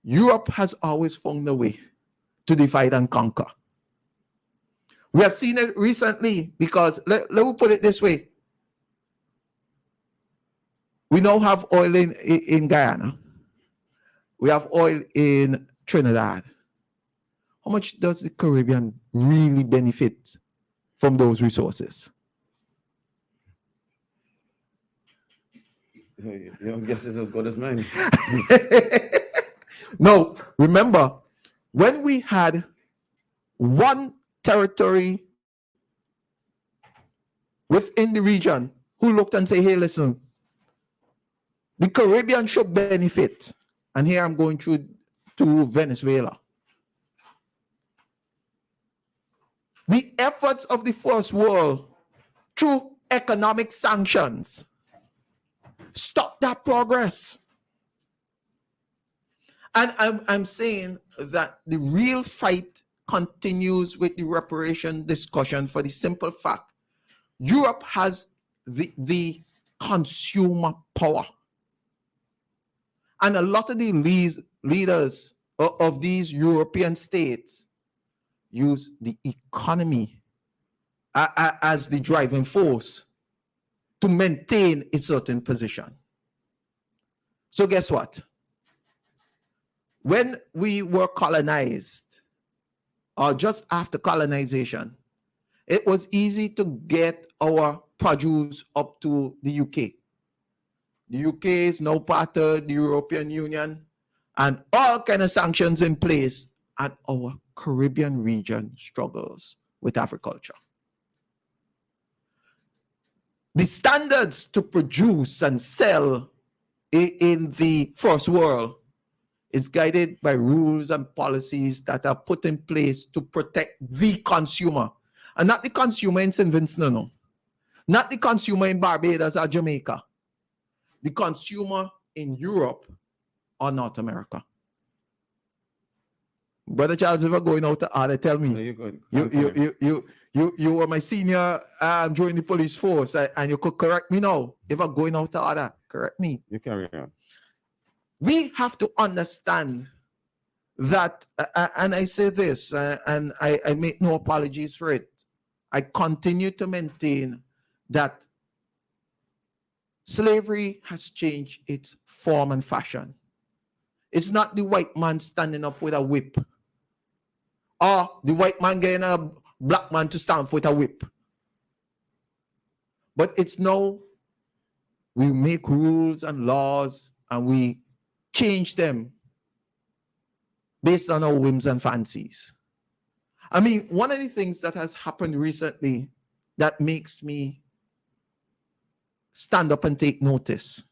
Speaker 3: Europe has always found a way to divide and conquer. We have seen it recently because, let me put it this way. We now have oil in Guyana. We have oil in Trinidad. How much does the Caribbean really benefit from those resources?
Speaker 2: Your guess is as good as mine.
Speaker 3: No, remember, when we had one territory within the region who looked and said, hey, listen, the Caribbean should benefit. And here I'm going through to Venezuela. The efforts of the first world through economic sanctions stop that progress. And I'm saying that the real fight continues with the reparation discussion for the simple fact Europe has the consumer power. And a lot of the leaders of these European states use the economy as the driving force to maintain a certain position. So guess what? When we were colonized, or just after colonization, it was easy to get our produce up to the UK. The UK is now part of the European Union and all kind of sanctions in place, and our Caribbean region struggles with agriculture. The standards to produce and sell in the first world is guided by rules and policies that are put in place to protect the consumer, and not the consumer in St. Vincent, no. Not the consumer in Barbados or Jamaica. The consumer in Europe or North America. Brother Charles, if I'm going out to order, tell me.
Speaker 2: No, you're good.
Speaker 3: You were my senior during the police force, and you could correct me now. If I'm going out to order, correct me.
Speaker 2: You carry on.
Speaker 3: We have to understand that, and I say this, and I make no apologies for it. I continue to maintain that slavery has changed its form and fashion. It's not the white man standing up with a whip, or the white man getting a black man to stand up with a whip. But it's now we make rules and laws and we change them based on our whims and fancies. I mean, one of the things that has happened recently that makes me stand up and take notice.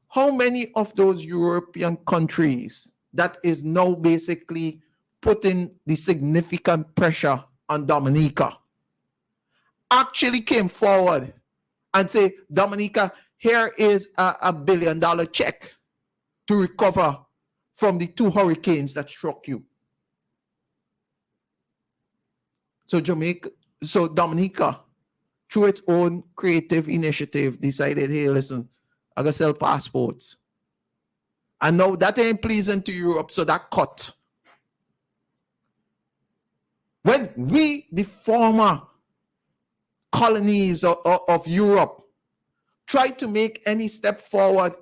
Speaker 3: How many of those European countries that is now basically putting the significant pressure on Dominica actually came forward and say, Dominica, here is a $1 billion check to recover from the 2 hurricanes that struck you. So Dominica, through its own creative initiative, decided, hey, listen, I gotta sell passports. And now that ain't pleasing to Europe, so that cut. When we, the former colonies of Europe, try to make any step forward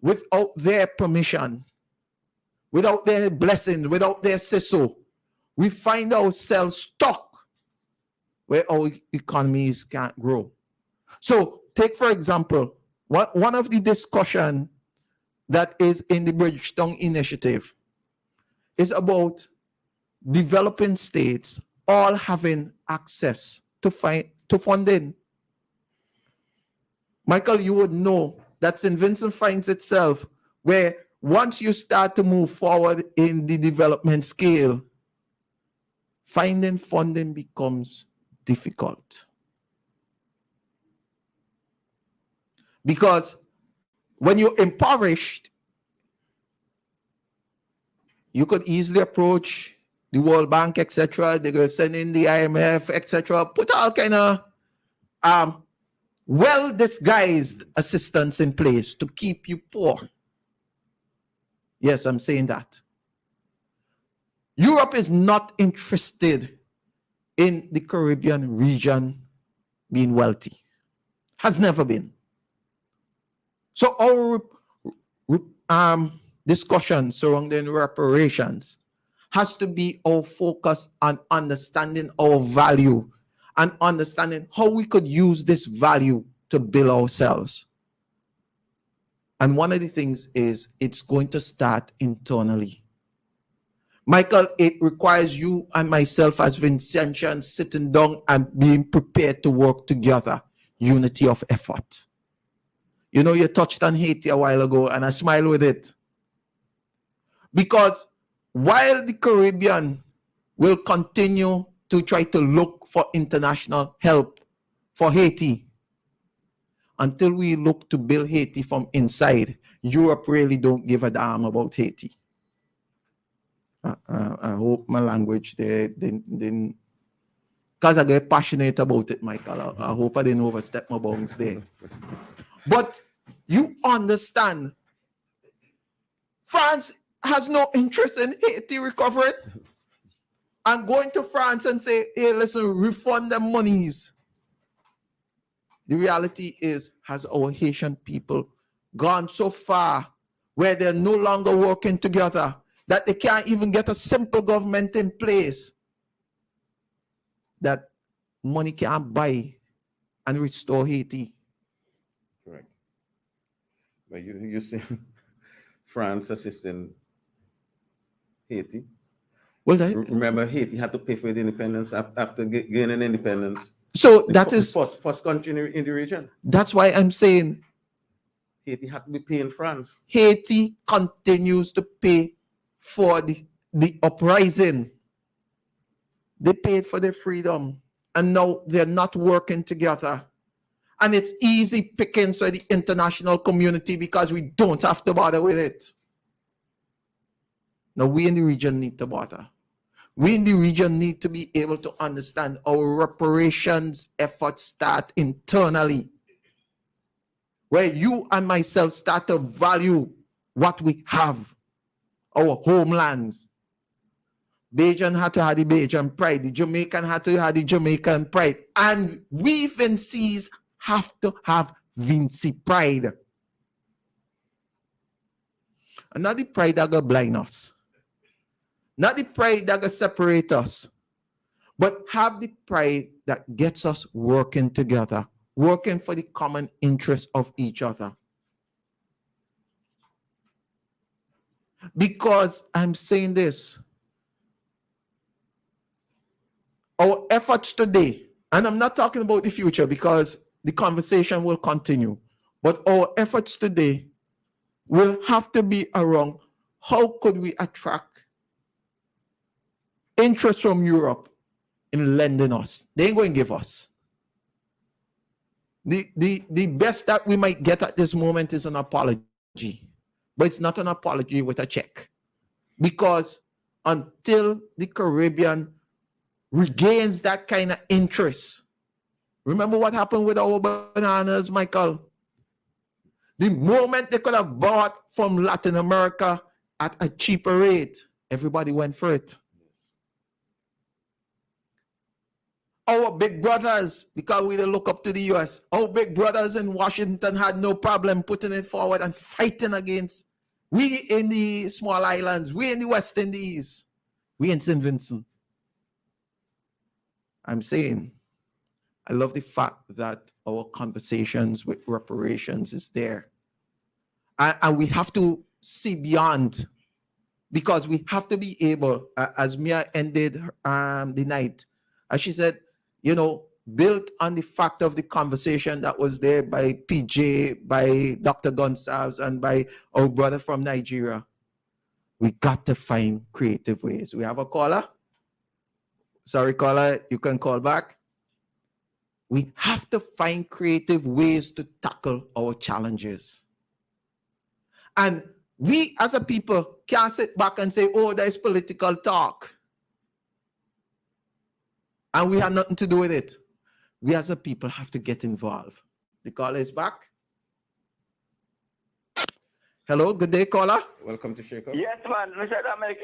Speaker 3: without their permission, without their blessing, without their say-so, we find ourselves stuck where our economies can't grow. So take, for example, one of the discussion that is in the Bridgetown Initiative is about developing states all having access to funding. Michael, you would know that St. Vincent finds itself where once you start to move forward in the development scale, finding funding becomes difficult. Because when you're impoverished, you could easily approach the World Bank, etc. They're going to send in the IMF, etc. Put all kind of well-disguised assistance in place to keep you poor. Yes, I'm saying that. Europe is not interested in the Caribbean region being wealthy. Has never been. So our discussion surrounding reparations has to be our focus on understanding our value and understanding how we could use this value to build ourselves. And one of the things is it's going to start internally. Michael, it requires you and myself as Vincentians sitting down and being prepared to work together. Unity of effort. You know, you touched on Haiti a while ago, and I smile with it. Because while the Caribbean will continue to try to look for international help for Haiti, until we look to build Haiti from inside, Europe really don't give a damn about Haiti. I hope my language there didn't, because I get passionate about it, Michael. I hope I didn't overstep my bounds there. But you understand, France has no interest in Haiti recovering. And going to France and say, hey, listen, refund them monies. The reality is, has our Haitian people gone so far where they're no longer working together that they can't even get a simple government in place that money can't buy and restore Haiti?
Speaker 2: Correct. But you see France assisting Haiti.
Speaker 3: Well,
Speaker 2: remember, Haiti had to pay for the independence after gaining independence.
Speaker 3: So that is
Speaker 2: the first country in the region.
Speaker 3: That's why I'm saying
Speaker 2: Haiti had to be paying France.
Speaker 3: Haiti continues to pay for the uprising. They paid for their freedom, and now they're not working together. And it's easy pickings for the international community because we don't have to bother with it. Now, we in the region need to bother. We in the region need to be able to understand our reparations efforts start internally, where you and myself start to value what we have, our homelands. Bajan had to have the Bajan pride. The Jamaican had to have the Jamaican pride. And we Vincies have to have Vinci pride. And not the pride that will blind us. Not the pride that will separate us. But have the pride that gets us working together, working for the common interest of each other. Because I'm saying this, our efforts today, and I'm not talking about the future because the conversation will continue, but our efforts today will have to be around how could we attract interest from Europe in lending us. They ain't going to give us. The best that we might get at this moment is an apology, but it's not an apology with a check. Because until the Caribbean regains that kind of interest, remember what happened with our bananas, Michael? The moment they could have bought from Latin America at a cheaper rate, everybody went for it. Our big brothers, because we don't look up to the US, our big brothers in Washington had no problem putting it forward and fighting against. We in the small islands, we in the West Indies, we in St. Vincent. I'm saying, I love the fact that our conversations with reparations is there. And we have to see beyond, because we have to be able, as Mia ended the night, as she said, you know, built on the fact of the conversation that was there by PJ, by Dr. Gonsalves, and by our brother from Nigeria. We got to find creative ways. We have a caller. Sorry, caller, you can call back. We have to find creative ways to tackle our challenges. And we as a people can't sit back and say, oh, there's political talk. And we have nothing to do with it. We as a people have to get involved. The caller is back. Hello, good day, caller.
Speaker 2: Welcome to Shakeup.
Speaker 4: Yes, man. Mr. Dominic,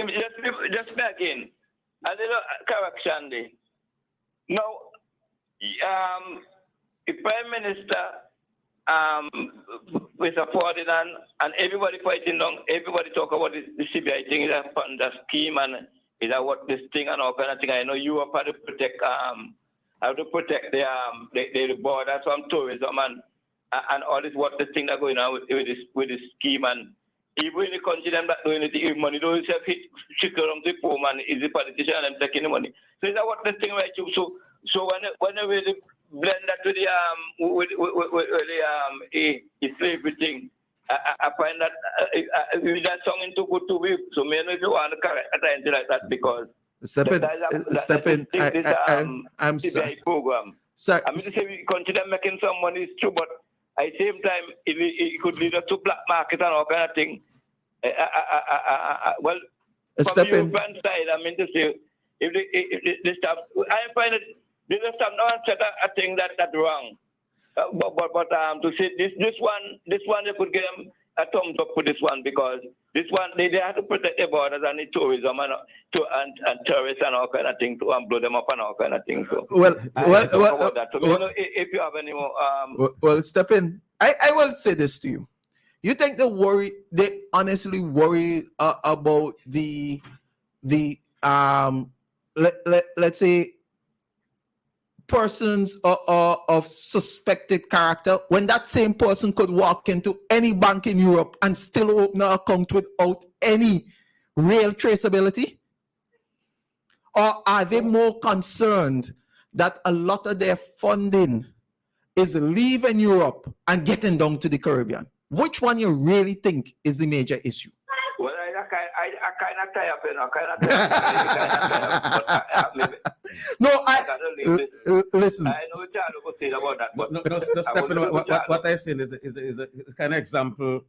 Speaker 4: just back in. A little correction there. Now, the Prime Minister, Mr. Ferdinand, and everybody fighting down, everybody talk about the CBI thing, is a fund, the scheme, and is that what this thing and all kind of thing. I know you have to protect the borders from tourism and all this what the thing that going on with this scheme, and even in the country them that doing it, if money don't have hit trickle on the poor man is the politician and taking the money. So is that what the thing right? So when they really blend that with the slavery thing, I find that that song into good to be. So maybe if you want to correct anything like that, because
Speaker 3: step in. I'm sorry.
Speaker 4: Program.
Speaker 3: Sir,
Speaker 4: I mean, to say we consider making some money is true, but at the same time, it could lead us to black market and all kind of thing. Well, from the European side, I mean to say, if the stuff, I find it, this stuff no one said a thing that's wrong. But to say this one they could give them a thumbs up for this one, because this one they have to protect the borders and the tourism and tourists and all kind of things to blow them up and all kind of things. So
Speaker 3: well,
Speaker 4: so if you have any more
Speaker 3: step in. I will say this to you. You think they honestly worry about the let's say persons of suspected character, when that same person could walk into any bank in Europe and still open an account without any real traceability? Or are they more concerned that a lot of their funding is leaving Europe and getting down to the Caribbean? Which one you really think is the major issue?
Speaker 4: Well, I kind of tie up, you know,
Speaker 3: listen.
Speaker 4: I know what you're about that, but
Speaker 2: what I said is a kind of example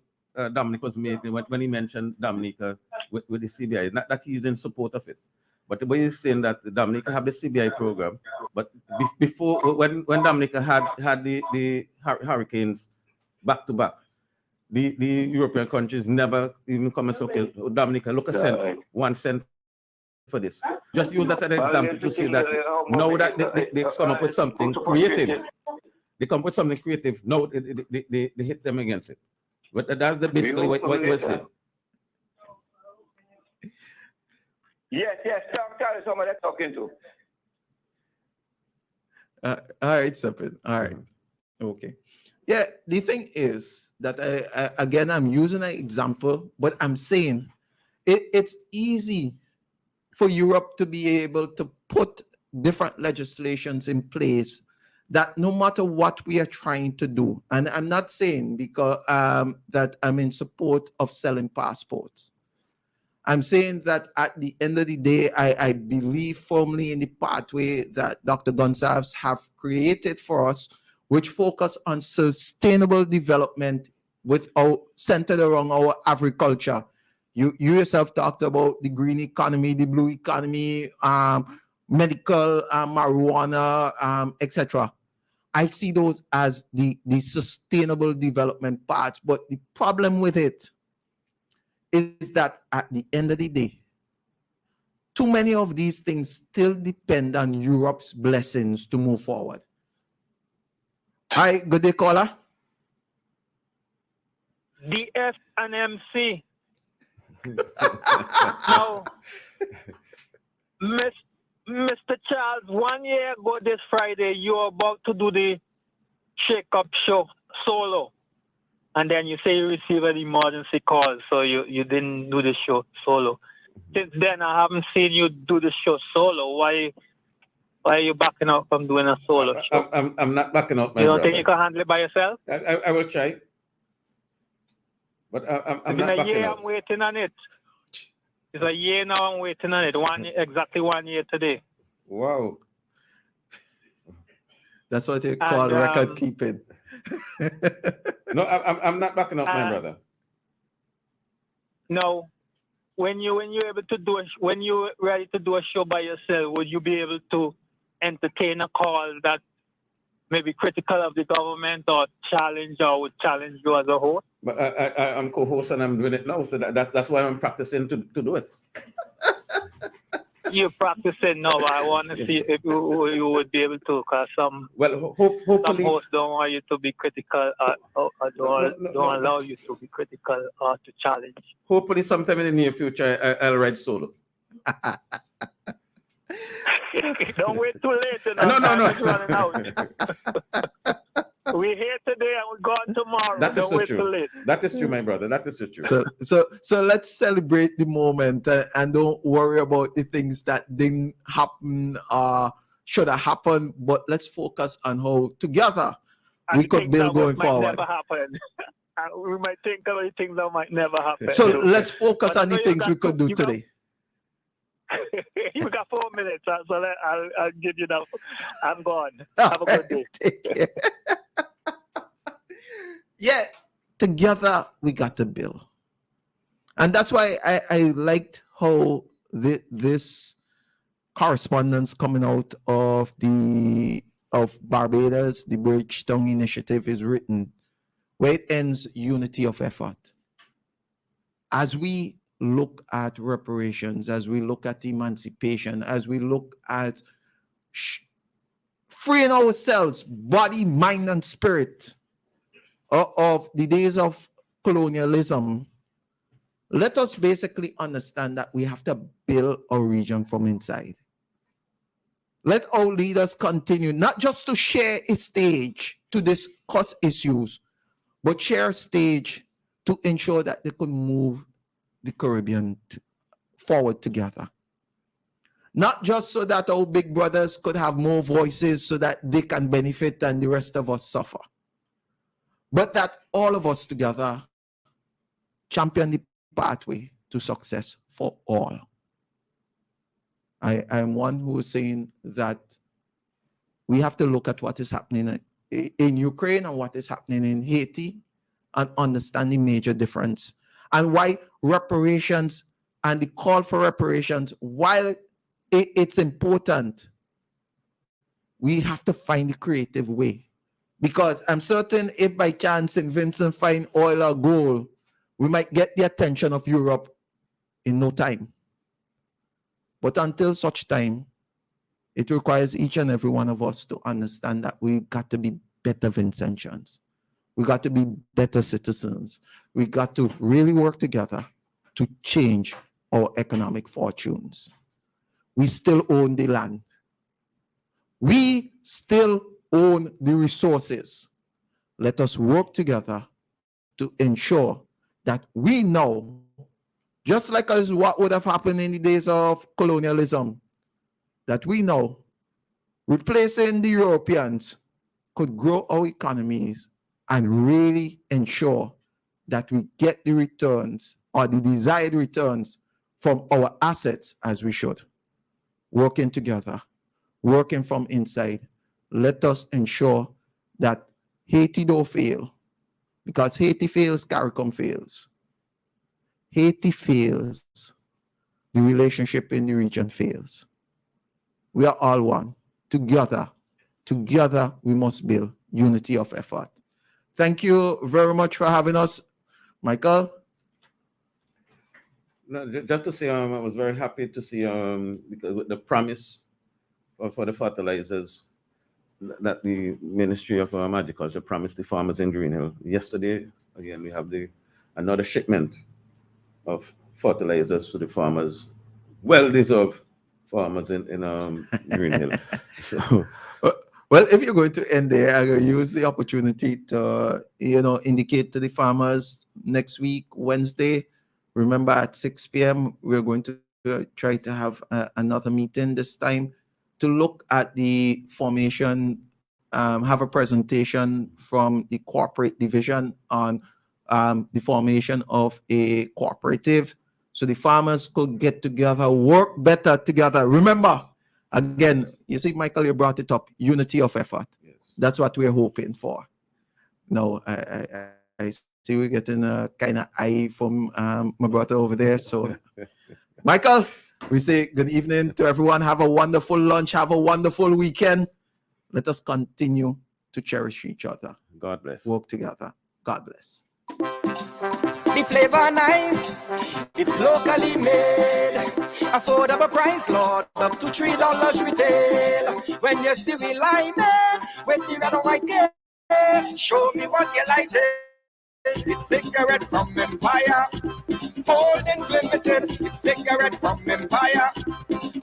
Speaker 2: Dominic was making when he mentioned Dominica with the CBI. Not that he's in support of it, but when he's saying that Dominica have the CBI program, but before when Dominica had the hurricanes back to back, the European countries never even come and say, okay, Dominica, look a cent, 1 cent for this. Just use that as an example to see that now that they come up with something creative. They come with something creative. No, they hit them against it. But that's basically what we're saying.
Speaker 4: Yes, tell somebody they're talking to.
Speaker 3: All right, Stephen. All right. Okay. Yeah, the thing is that again, I'm using an example, but I'm saying it's easy for Europe to be able to put different legislations in place that no matter what we are trying to do, and I'm not saying because that I'm in support of selling passports. I'm saying that at the end of the day, I believe firmly in the pathway that Dr. Gonsalves have created for us, which focus on sustainable development centered around our agriculture. You yourself talked about the green economy, the blue economy, medical, marijuana, etc. I see those as the sustainable development parts, but the problem with it is that at the end of the day, too many of these things still depend on Europe's blessings to move forward. Hi, good day, caller.
Speaker 13: DF and MC. Now, Mr. Charles, 1 year ago this Friday, you were about to do the Shakeup show solo. And then you say you received an emergency call, so you didn't do the show solo. Since then, I haven't seen you do the show solo. Why are you backing out from doing a solo show?
Speaker 2: I'm not backing out, my
Speaker 13: You don't
Speaker 2: brother.
Speaker 13: think you can handle it by yourself?
Speaker 2: I will try. But I'm not
Speaker 13: been a
Speaker 2: backing
Speaker 13: year
Speaker 2: out.
Speaker 13: I'm waiting on it. It's a year now I'm waiting on it. Exactly 1 year today.
Speaker 2: Wow.
Speaker 3: That's what you call record keeping.
Speaker 2: No, I'm not backing up, my brother.
Speaker 13: No, when you're able to do when you're ready to do a show by yourself, would you be able to entertain a call that may be critical of the government or would challenge you as a host?
Speaker 2: But I'm co-host and I'm doing it now, so that's why I'm practicing to do it.
Speaker 13: You're practicing now. I want to see if you would be able to, because some
Speaker 2: hopefully
Speaker 13: some hosts don't want you to be critical, or don't allow you to be critical or to challenge.
Speaker 2: Hopefully, sometime in the near future, I'll ride solo.
Speaker 13: Don't wait too late. You
Speaker 2: No.
Speaker 13: know, time is running out. We're here today and we're gone tomorrow.
Speaker 2: That is
Speaker 13: Don't
Speaker 2: so
Speaker 13: wait
Speaker 2: true.
Speaker 13: too late.
Speaker 2: That is true, my brother. That is so true.
Speaker 3: So let's celebrate the moment and don't worry about the things that didn't happen should have happened. But let's focus on how together we could build going forward.
Speaker 13: Never happen. We might think about the things that might never happen.
Speaker 3: So let's focus on the things we could do today.
Speaker 13: You got 4 minutes, so I'll give you that. I'm gone. Have a good day.
Speaker 3: Take care. Yeah, together we got to build. And that's why I liked how this correspondence coming out of Barbados, the Bridgetown Initiative is written, where it ends unity of effort. As we look at reparations, as we look at emancipation, as we look at freeing ourselves, body, mind, and spirit, of the days of colonialism, let us basically understand that we have to build a region from inside. Let our leaders continue not just to share a stage to discuss issues, but share a stage to ensure that they can move the Caribbean forward together. Not just so that our big brothers could have more voices so that they can benefit and the rest of us suffer, but that all of us together champion the pathway to success for all. I am one who is saying that we have to look at what is happening in Ukraine and what is happening in Haiti and understand the major difference, and why reparations and the call for reparations, while it's important, we have to find a creative way. Because I'm certain if by chance St. Vincent find oil or gold, we might get the attention of Europe in no time. But until such time, it requires each and every one of us to understand that we've got to be better Vincentians. We got to be better citizens. We got to really work together to change our economic fortunes. We still own the land. We still own the resources. Let us work together to ensure that we know, just like as what would have happened in the days of colonialism, that we know replacing the Europeans could grow our economies and really ensure that we get the returns or the desired returns from our assets as we should. Working together, working from inside, let us ensure that Haiti don't fail, because Haiti fails, CARICOM fails. Haiti fails, the relationship in the region fails. We are all one. Together we must build unity of effort. Thank you very much for having us, Michael.
Speaker 2: No, just to say, I was very happy to see because with the promise for the fertilizers that the Ministry of Agriculture promised the farmers in Green Hill. Yesterday, again, we have another shipment of fertilizers to the farmers, well-deserved farmers in Green Hill. So,
Speaker 3: well, if you're going to end there, I'm going to use the opportunity to, indicate to the farmers next week, Wednesday. Remember, at 6 p.m., we're going to try to have another meeting this time to look at the formation, have a presentation from the corporate division on the formation of a cooperative, so the farmers could get together, work better together. Remember, again, you see, Michael, you brought it up, unity of effort.
Speaker 2: yes.
Speaker 3: That's what we're hoping for. No, I see we're getting a kind of eye from my brother over there. So, Michael, we say good evening to everyone. Have a wonderful lunch. Have a wonderful weekend. Let us continue to cherish each other.
Speaker 2: God bless.
Speaker 3: Work together. God bless.
Speaker 5: The flavor nice, it's locally made. Affordable price, Lord, up to $3 retail. When you see we line with the red and white case, show me what you like. It's cigarette from Empire. Holdings Limited. It's cigarette from Empire.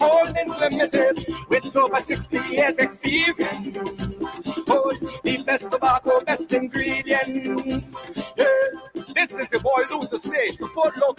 Speaker 5: Holdings Limited. With over 60 years experience. Hold the best tobacco, best ingredients. Yeah. This is your boy Lou to say, support local.